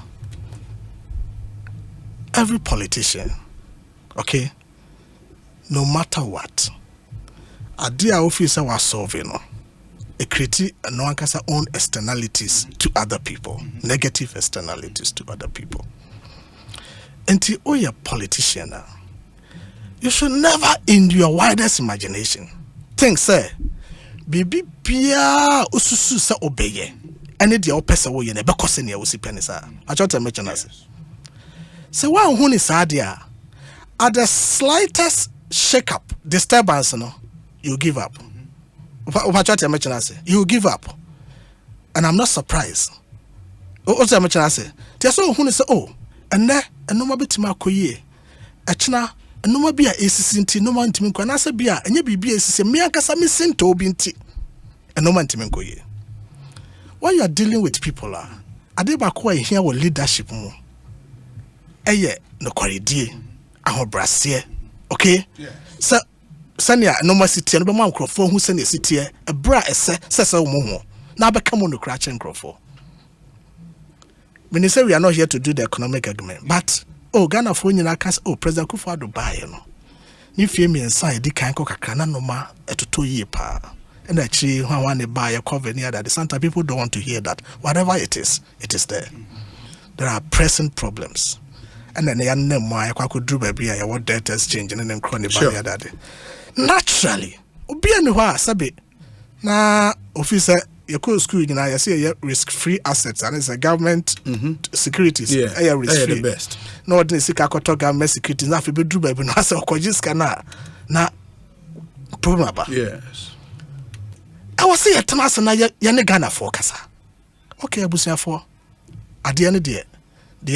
Every politician, okay, no matter what. A dear officer was solving a critique and no one can own externalities to other people, negative externalities to other people. Until you're a politician, you should never, in your widest imagination, think, say, Bibi Pia Ususu sa obeye, and it your person will never cost any penisa. I try to mention us. So, one who is idea at the slightest shake up, disturbance, you give up. You give up. And I'm not surprised. What's I'm saying? There's so who say, oh, and there, and no more bit my coye. Achna, and no more be a sinti, no man to me, and I say beer, and you be a Miaka missing to binti, and no man to me coye. When you are dealing with people, I did back here with leadership more. Eye, no quality, I brassier, okay? So, Sanya no more city and man crofo who send a city a bra esse momo. Now become on the cratch and crofo. When you say we are not here to do the economic argument, but Ghana for you President Kufuor buy you feel me inside the can't cook a cana no ma at 2 year pa. And actually when one buy a cover near that the Santa people don't want to hear that. Whatever it is there. There are present problems. And then they are no more I could do baby what debt exchange and then crony by the day. Naturally, obi anwa sabe na officer you could school you know say risk-free assets and it's a government securities risk-free the best. No what they seek akoto government securities na fi be do baby no say okojiska na problem about. Yes. I was say etana na ye ne Ghana for kasa. Okay abusia for ade ne de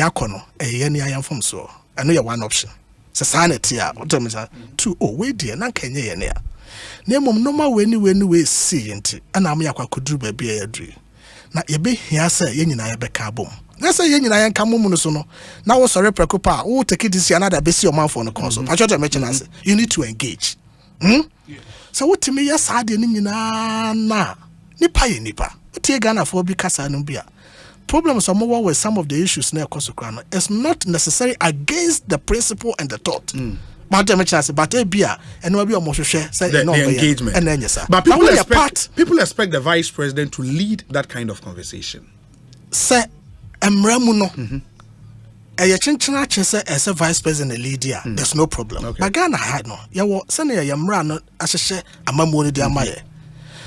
akono ye ne ayam from so. I know you one option. Sanity, two, oh, wait, dear, not can ye near. Name no more when we see it, and I'm yakwa could do baby a dream. Now, ye be here, say, yen I be carbon. Let's say you na yanka mumu no so no. Now we sorry preocupa. Who take this another besi your man for the console. I try to mention us. You need to engage. So what to me yes I didn't na nipa ye nipa. Tie Ghana for bi kasa no bia. Problems are more with some of the issues na ekosokra no. It's not necessarily against the principle and the thought. But the bia and no be almost say the engagement. And then yes, but people expect the vice president to lead that kind of conversation. Say emramu no. A chinchina say as a vice president leader, there's no problem. Okay. But Ghana had no. Yawo sene yamra no asese amamoni di amaye.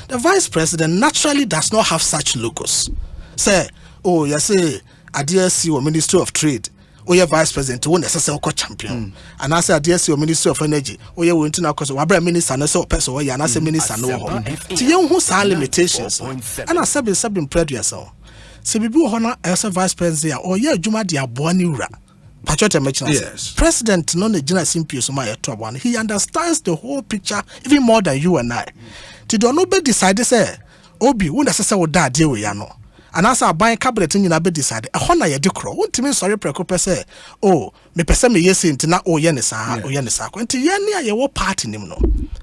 The vice president naturally does not have such locus. Say, oh, you say ADSC or Ministry of Trade. Or your vice president who necessarily champion. And I say ADSC or Ministry of Energy. Or you went to now because Wabra minister and so person or you say minister no home. To you who say limitations. And I said been proud yourself. So be honor as a vice president or yeah Juma dia Buanura. Patriot mentioned yes. President non the general simpius my trouble. He understands the whole picture even more than you and I. To do not be decided say Obi who necessarily that deal with yano. And as I buy cabinet in your bed decided, a honor ya decro. What to me sorry precope say, oh, me pesa me yes into na o yenisa or yenisa. And to yania your party name no.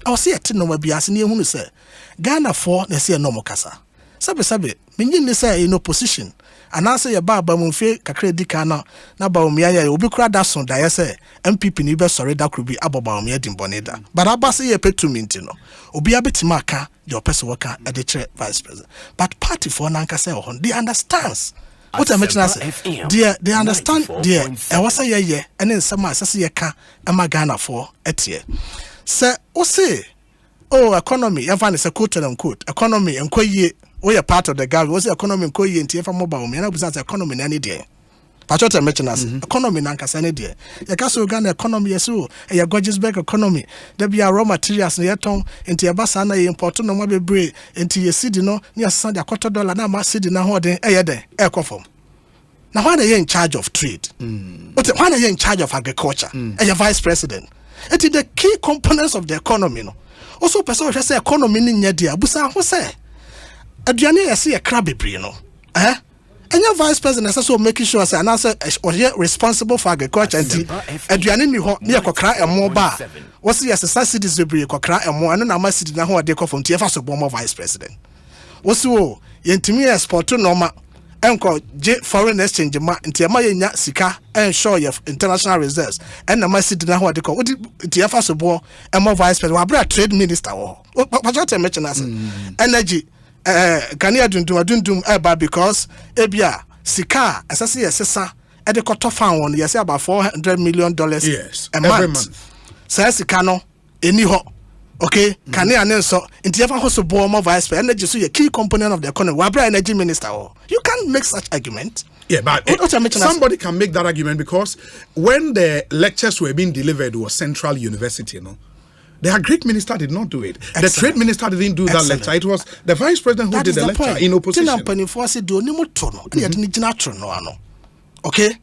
I'll see a tin no be as near who say Ghana for ne see no mokasa. Sabe, meaning say in opposition. And answer your baba mumfe kakre dikana na Bawumia ya obi kura da son da say MPP ni be sorry da krubi abo Bawumia dimboneda. But abase ye petu minti no. Obi abetima aka your person worker at the vice president. But party for nanka say they understands. What I mention as they understand there. I was say yeah and then some say ye ka ama Ghana for etie. Say o say oh economy you find is a quote and unquote economy and ye we are part of the government. What's the economy ko ye ntie fa mobile me na business economy na any day. Patriot mention as economy nanka say any day. Ya ka so Ghana economy yeso e ya Georgesburg economy. There be raw materials na yeton ntie basa na ye import no ma bebre ntie ye cedi no ne asesa de $2 na ma cedi na ho den e ye den e kofom. Now why are you in charge of trade? But why are you in charge of agriculture? And your vice president. It is the key components of the economy no. Also person say economy ni nya dia busa ho say aduane yesi e kra bebre no and your vice president is also making sure say and say responsible for agriculture and aduane ni ho ne ekokra emo ba what's yes subsidies bebre ekokra emo and na ma city na ho de ko from tie fa so bo vice president what's wo yentimi export no ma enko foreign exchange ma ntia ma yenya sika ensure your international reserves and na ma city na ho de ko tie fa so bo emo vice president wa bra trade minister wo patriot mention as energy Kania dundum eba because ebia sika asase yesesa e de koto fan won yesi about $400 million yes, a month. Say sika no eni ho. Okay, Kania nenso nti efa ho so bo mo vice president energy so a key component of the economy. Wa bra energy minister you can't make such argument. Yeah, but somebody can make that argument because when the lectures were being delivered it was Central University, you know. The Agric minister did not do it. Excellent. The trade minister didn't do that lecture. It was the vice president who did the lecture point. In opposition. Okay?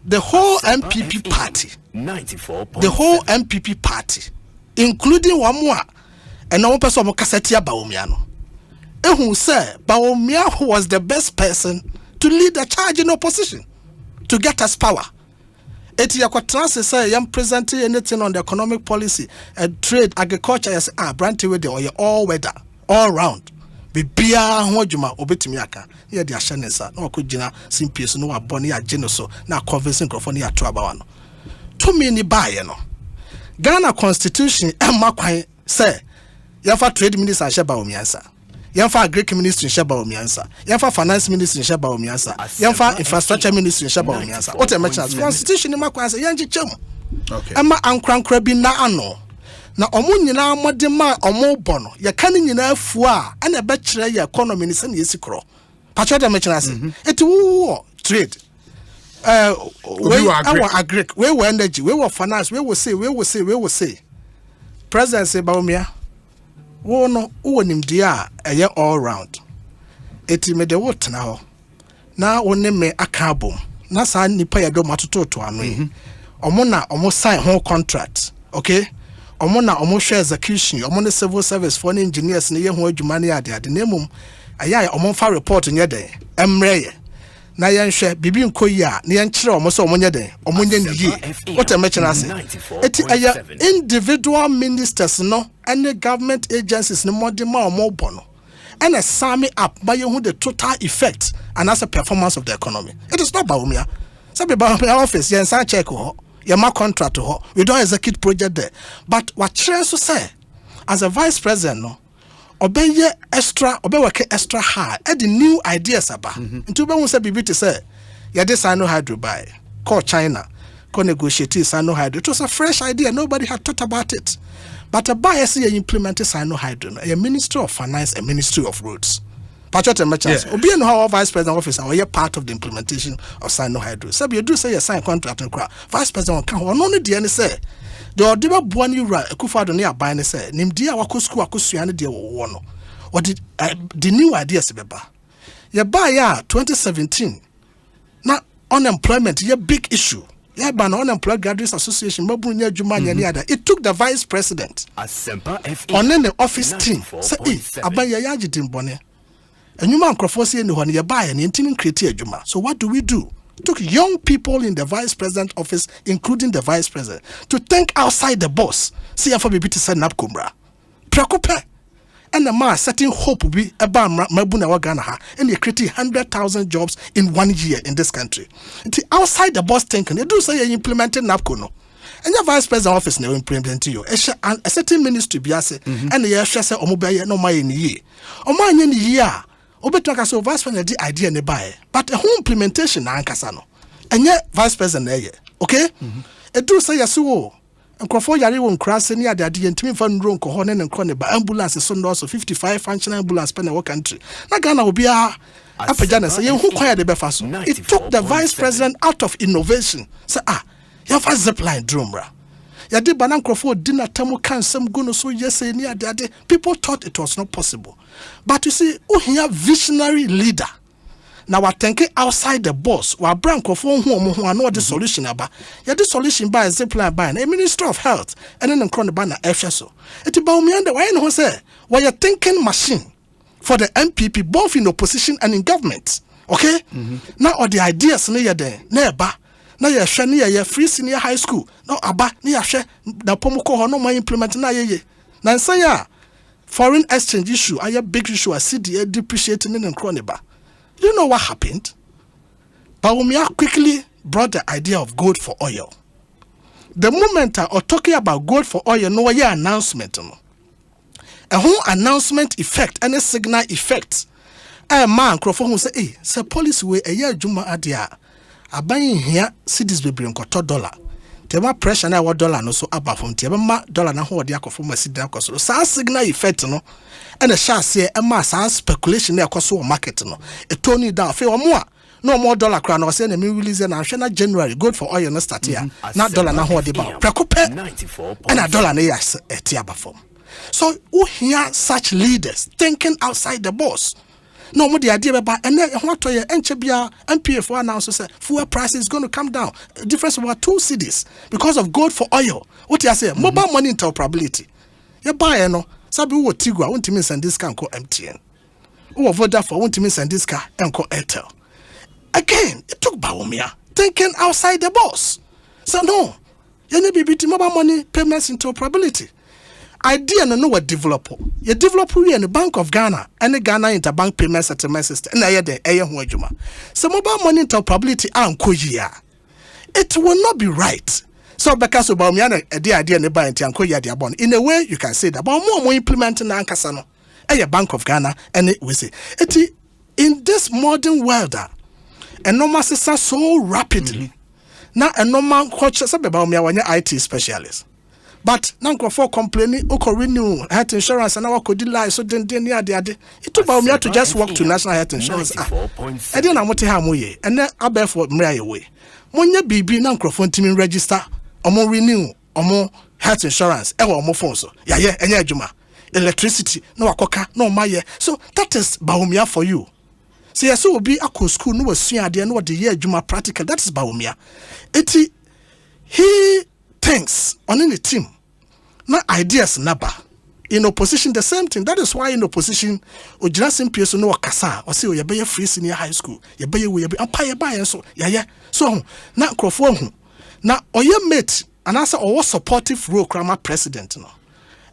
The whole MPP party, the whole MPP party, including Wamua, and one person of Kasetia Bawumia, who said Bawumia was the best person to lead the charge in opposition, to get us power. It ya kwatranse say yam present anything on the economic policy and trade agriculture yes branch with the all weather all round be bia ho dwuma obetumi aka ye de ahye nsa na okogina simpies no abone ya gene so na convincing crofo na ato abawa no to me ni baaye no Ghana constitution emakwan say yafa trade minister ahye Bawumia nsa Yanfa Agric Ministry in Bawumia, Yanfa Finance Ministry in Bawumia, Yanfa Infrastructure Ministry in Bawumia. What I mentioned, Constitution in Makwansa, Yanji Chum. Okay. Emma Ankran Krabi na ano. Na omunyina modema omobono, ya kanina fua, and a bachelor economy in San Yesikro. Patriot mentioned it war trade. We were Agric, we were energy, we were finance, we will say. President say Bawumia. Wono uwonim dia eye all round eti me de wot na ho na woni me akabom na sa nipa ya do matoto ano omo na omo sign ho contract okay omo na omo share execution omo ne civil service for engineers ne ye ho adwuma ne ade na emum aya omo fa report nye den emreye na yɛnhwɛ bibi nko yi a na yɛnkyerɛ ɔmo sɛ ɔmo nyɛ den ɔmo nyɛ ne yie what mention ase eti ɛyɛ individual ministers no any government agencies no mɔde ma ɔmo bɔ no ɛna sum up by you the total effect and as a performance of the economy. It is not Bawumia. Some Bawumia office yɛnsan check hɔ yɛma contract hɔ we don't execute project there but what kyerɛ so say as a vice president no obey work extra hard at the new ideas about into be say bibi to say ya this I know hydro buy call China go negotiate Sino hydro. It was a fresh idea, nobody had thought about it, but a buyer see implemented Sino hydro, a ministry of finance, a ministry of roads. Patriot merchants obi no how vice president office or you part of the implementation of Sino hydro. So you do say a sign contract and vice president can only the any say the order one you right Akufo-Addo near buy and say nim dia wakusku akusuane dia wo no what did the new ideas beba ya buy ya 2017 na unemployment ya big issue ya ban unemployed graduates association mabunya juma nyani ada it took the vice president on the office team say abaya ya jidin bone enyuma nkrofo se ni ho ne ya buy na ntimi create adwuma. So what do? It took young people in the vice president office, including the vice president, to think outside the box. See for baby to send up Kumra. Preoccupy. And the man setting hope will be about Mabuna Wagana and they creating 100,000 jobs in 1 year in this country. It's outside the box thinking. They do say you implemented NAPCO. And your vice president office never implement you. A certain ministry be and the year say Omobaya no my in ye. O man in the year. Obetaka so vice president the idea ne buy, but a home implementation na ankasa no. Enye vice president na ye. Okay? Edu say yaso nkrofo yare won krase ne ade ntimi fa ndro nkoho ne nkro ne ba ambulance so no so 55 functional ambulance per na country. Na Ghana obi a apaja na say hu kwaya de befa so. It took the vice president out of innovation. Say you have a zipline drone bra. Yade ba na nkrofo dinner tamu kan sam go no so yes ni ade people thought it was not possible. But you see, we have visionary leader. Now we're thinking outside the box. We're brand of one who know the solution about. Yeah, the solution by a zipline by a minister of health and then the banner FSO. It's about me and the way who say we're a thinking machine for the MPP, both in opposition and in government. Okay? Now all the ideas near there, nearby. Now you're near your free senior high school. No, aba near share the Pomoko no more implement na ye. Now say ya. Foreign exchange issue, a big issue, a CDA depreciating in Croneba. You know what happened? Bawumia quickly brought the idea of gold for oil. The moment or talking about gold for oil, no way announcement. A whole announcement effect and a signal effect. A man Crawford who say, hey, say policy way a year Juma adia. A buying here, cities be bring $1. Tema pressure na $1 no so aba from tema $1 na ho de akofo masida akoso sa signal effect no and the share say e ma sa speculation na akoso market no e tony down fe omo a no more dollar kra no say na me release na hwe na January good for oil no start here na dollar na ho de ba prekope and a dollar na yes e aba from. So who hear such leaders thinking outside the box. No more the idea about and then what to your MPF announce say fuel price is going to come down. The difference about 2 cities because of gold for oil. What you say? Mobile money interoperability. You buy no. Sabi wo Tigwa won't mean send this can call MTN. Who Vodafone won't mean send this car and call Airtel. Again, it took Bawumia thinking outside the box. So no, you need to be mobile money payments interoperability. Idea no what developer. You develop we in the Bank of Ghana and the Ghana interbank payment settlement system. And I had the so mobile money interoperability and koya. It will not be right. So because of Bawumia the idea in the bank and koya the bond. In a way you can say that but more implementing Ankasano. A Bank of Ghana and it we say it in this modern world and normal system so rapidly. Now a normal culture sabe Bawumia when you IT specialist. But now for complaining, renew health insurance and our could lie so then it took Bawumia to just walk to national health insurance. I didn't know what hamuye and then I bear for my way. Monya BB now crofon register or more renew or more health insurance or more phone so. Yeah, and juma. Electricity, no akoka, no maye. So that is Bawumia for you. So yes, so will be a school no was there no the year juma practical. That is Bawumia. He thinks on any team. Na ideas naba. In opposition, the same thing. That is why in opposition, Ojina Simpius no kasa or say you be free senior high school. You be we be umpire by so yeah. So now Crawford now oye mate and answer or supportive role crama president no.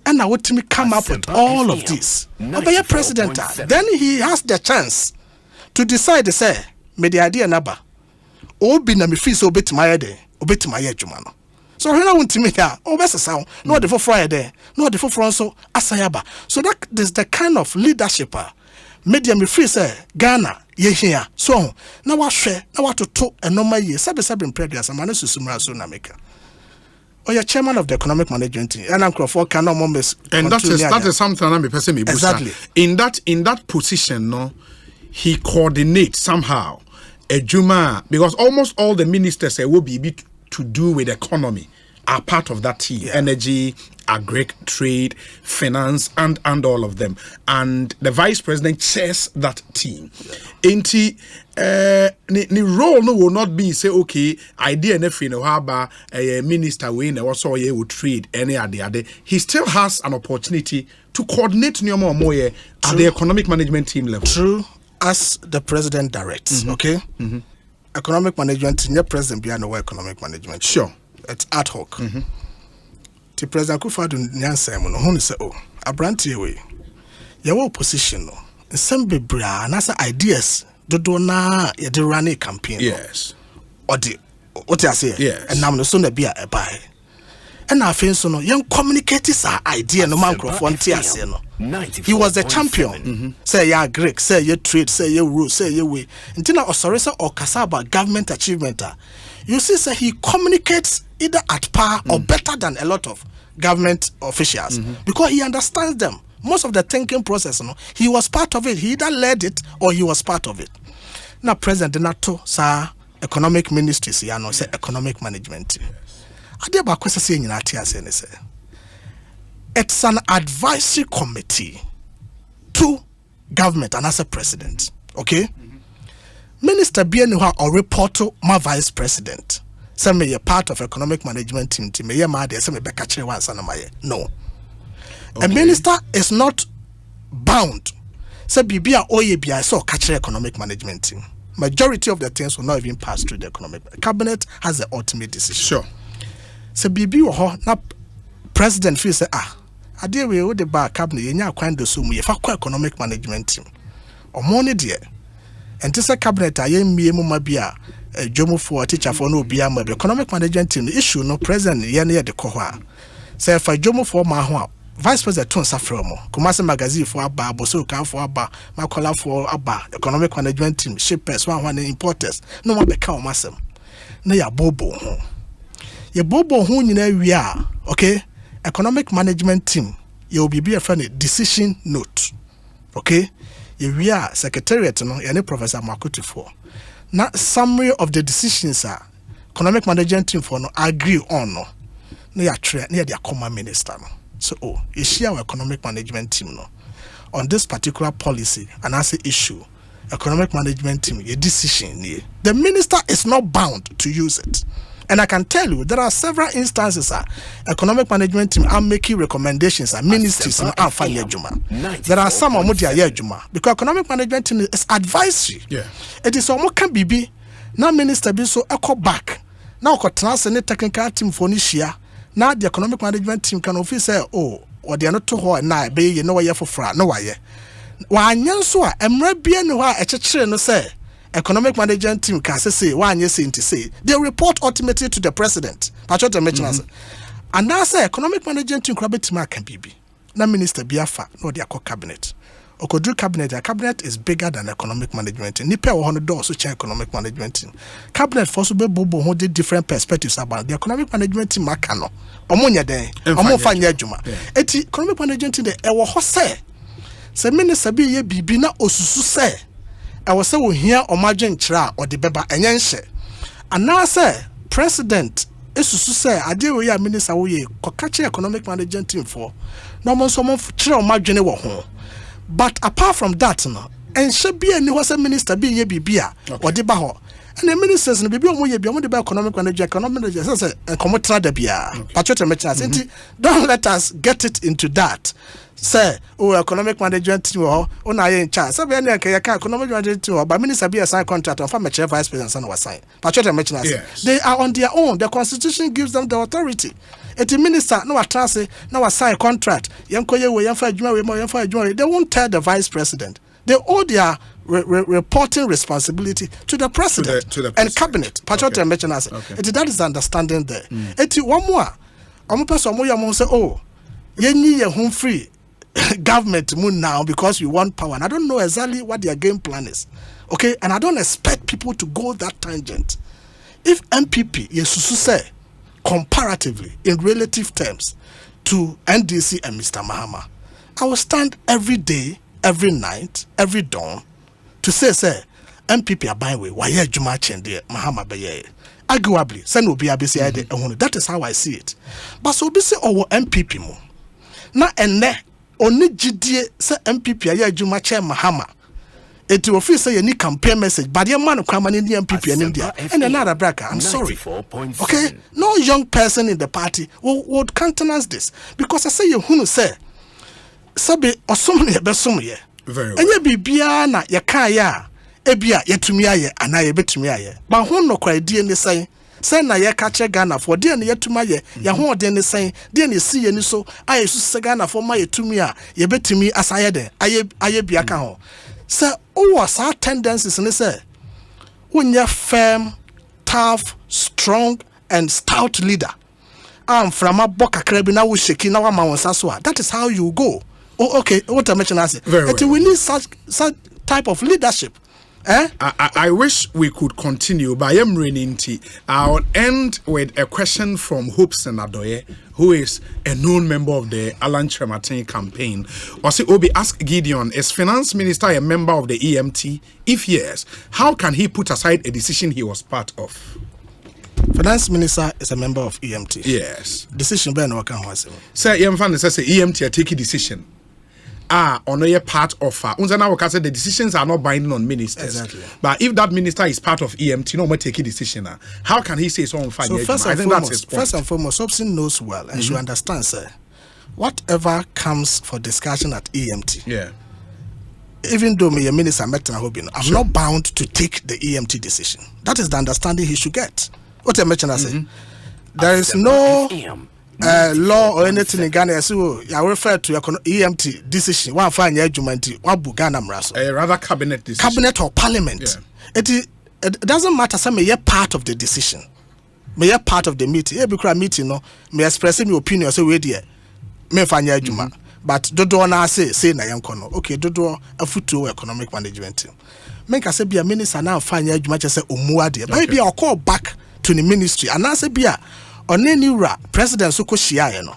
And I want me come up with all of this. Obey president, then he has the chance to decide to say, me the idea naba. Obi na me feel so bit my day, obey my jumano. So when I want to make best sound, no the for Friday, no the for so asayaba. So that is the kind of leadership. Media me free say Ghana, ye here. So now I share, now what to talk a normal year, seven previous, and Manasu Sumra Sunameka. Or you're chairman of the economic management team, and Uncle for cannot moments. And that is something I'm a person. Exactly. In that position, no, he coordinates somehow a Juma because almost all the ministers will be to do with economy are part of that team. Energy, agri, trade, finance, and all of them. And the vice president chairs that team. The role no will not be say okay, idea nothing no haba a minister we na also ye will trade any other. He still has an opportunity to coordinate more at the economic management team level. True, as the president directs. Okay. Economic management, your president behind the economic management. Sure. It's ad hoc. The president Kufuor Nyansa who say, oh, Abranti way. Your opposition no. Some be bra and as ideas do na ye de run a campaign. Yes. Or the what I say? Yes. And now no soon be a buy. And I feel so no young communicators are idea no man Crawford no. He was the champion. Say ya Greek, say ya trade, say ya rule, say ya way. Until now Osorisa or Kasaba government achievement. You see, say he communicates either at par or better than a lot of government officials because he understands them. Most of the thinking process, he was part of it. He either led it or he was part of it. Now, President Nato, sir, economic ministries, say economic management. It's an advisory committee to government and as a president. Okay? Minister Bienua or report to my vice president. Some may a part of economic management team, may mad, some may be catching one son of my no. Okay. A minister is not bound. Say Bibia Oyebia saw catch economic management team. Majority of the things will not even pass through the economic cabinet has the ultimate decision. Sure. Say Bibi or not president feel say I deal with the bar cabinet, you know, kind of assume if I call economic management team or money dear. And this cabinet, I am me mabia a jomo for a teacher for no be the economic management team issue no president near the coha. Say if I jomo for my vice president Ton Safromo, Kumasi magazine for Abba, Bosoka for Abba, Makola for Abba, economic management team, shippers, one importers, no one become massam. No ya bobo. Ye bobo who you know we are, okay? Economic management team, you will be a friendly decision note. Okay? We are secretariat no any Professor Makuti for. Now summary of the decisions are economic management team for no agree on no. Near their common minister no. So you share our economic management team no on this particular policy and as an issue. Economic management team, a decision here. The minister is not bound to use it. And I can tell you, there are several instances economic management team are making recommendations ministries and Juma. There are some of Juma because economic management team is advisory. Yeah. It is almost can be now minister be so echo back. Now transcend technical team for Nishia. Now the economic management team can officially say, oh, or they are not too hard now, be you know why for fra, no why. Why Yansua, Emrebia no a church no say. Economic management team can say one year saying to say they report ultimately to the president. And now say economic management team can be na minister Biafa no their cabinet. Okodru cabinet, their cabinet is bigger than economic management team. Nipe 100 dollars to change economic management team. Cabinet for so be bobo who did different perspectives about the economic management team makano. Omonya den, omofanya juma. Eti economic management team de ewo ho say minister bi ye bibi na osusu say I was say we hear or margin chra or the beba enyenche. And now say president esusu say ade we ya minister we kokache economic management team for no mo so mo chra or margin wo ho. But apart from that no and she be any was a minister be ye bibia or the ba ho. And the ministers no bibi omo ye bi omo the economic management say komo tra da bia. Patriot mention don't let us get it into that. say economic management team or na in charge so be any economic management team but minister be a sign contract of former vice president and was sign patriot mention they are on their own. The constitution gives them the authority. It minister no atrase no sign contract yenkoye we yemfa adwuma we mo yemfa adwuma. They won't tell the vice president. They owe their reporting responsibility to the president, to the and cabinet. Patriot mention us. That is the understanding there. One more. Person say, oh, ye home free government moon now because we want power. And I don't know exactly what their game plan is. Okay, and I don't expect people to go that tangent. If MPP yes say comparatively in relative terms to NDC and Mr. Mahama, I will stand every day, every night, every dawn to say MPP are buying way. Why Juma Chende Mahama Baye? Arguably, send will be that is how I see it. But so be say our MPP mo. Na ene oni GDA say MPP aye Juma Che Mahama. It will feel say any campaign message, but your man come in the MPP and India and another bracker. I'm sorry. Okay, no young person in the party would countenance this because I say you who say sabi osumni besumye. Very well. And ye bibia na ye kaya ebia yetumi aye ana ye betumi aye. But who no kwa die ne say na ye kache Ghana for die ne yetumi aye ye ho de ne say die ne si ye ni so aye su Ghana for ma yetumi a ye betumi asaye de aye bia ka ho. Say o was our tendencies ne say unya firm, tough, strong and stout leader. From a boka krebi na wo sheki na wa ma wonsa so. That is how you go. Oh, okay. What I mentioned, I say, we need such type of leadership. I wish we could continue, but I am running tea. I'll end with a question from Hope Senadoye, who is a known member of the Alan Trematin campaign. Osi Obi asked Gideon, is Finance Minister a member of the EMT? If yes, how can he put aside a decision he was part of? Finance Minister is a member of EMT. Yes. Decision by no can was. Sir, say EMT are taking decision. On a part of the decisions are not binding on ministers. Exactly. But if that minister is part of EMT, no more taking decision. How can he say so on fire? So first and foremost, Hobson knows well and she understands, sir. Whatever comes for discussion at EMT. Yeah. Even though me a minister I'm not bound to take the EMT decision. That is the understanding he should get. What I mentioned, I say, there is no law or anything in Ghana. So I refer to EMT decision. One fine judgment. One Ghana mraso. A rather cabinet decision. Cabinet or parliament. Yeah. It doesn't matter. Some may part of the decision. May part of the meeting. Every meeting, no, may express my opinion. So we dear, me fine judgment. But dodo na say na yankono. Okay, dodo a futu economic management team. Make I say be a minister now fine judgment. Say umuade. Maybe I'll call back to the ministry and I say be a on any president so shia no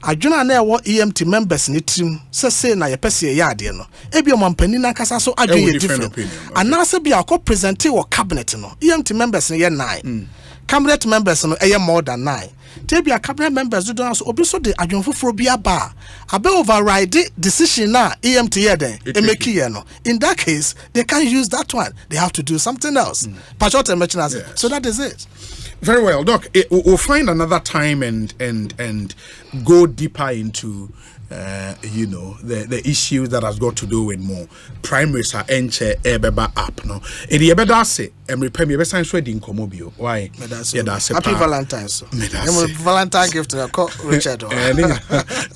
adwuna na ewo EMT members ni team say na ye pese ye ade no ebi o mampani na kasa so adwe ye different and I say be a ko present wo cabinet no EMT members ye 9 cabinet members no ye more than 9 tebi a cabinet members do don so obi so de adwon foforo bi aba abe override decision na EMT ye den e make ye no. In that case they can't use that one, they have to do something else. Patriot mentioned so that is it. Very well, Doc. We'll find another time and go deeper into the issues that has got to do with more primaries are enche ebeba app no. E di ebeda say repair me be science ready in komobio. Why? Yeah, that's happy Valentine's. Valentine gift to Richard.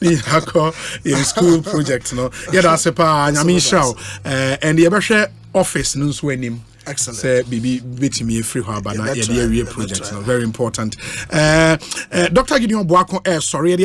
Ni hako in school project no. Yeah, that's a pa nyami show. And the ebehwe office no so anim. Excellent. Say bibi betimi free ho aba na ye project no very important. Dr. Gideon Boako sorry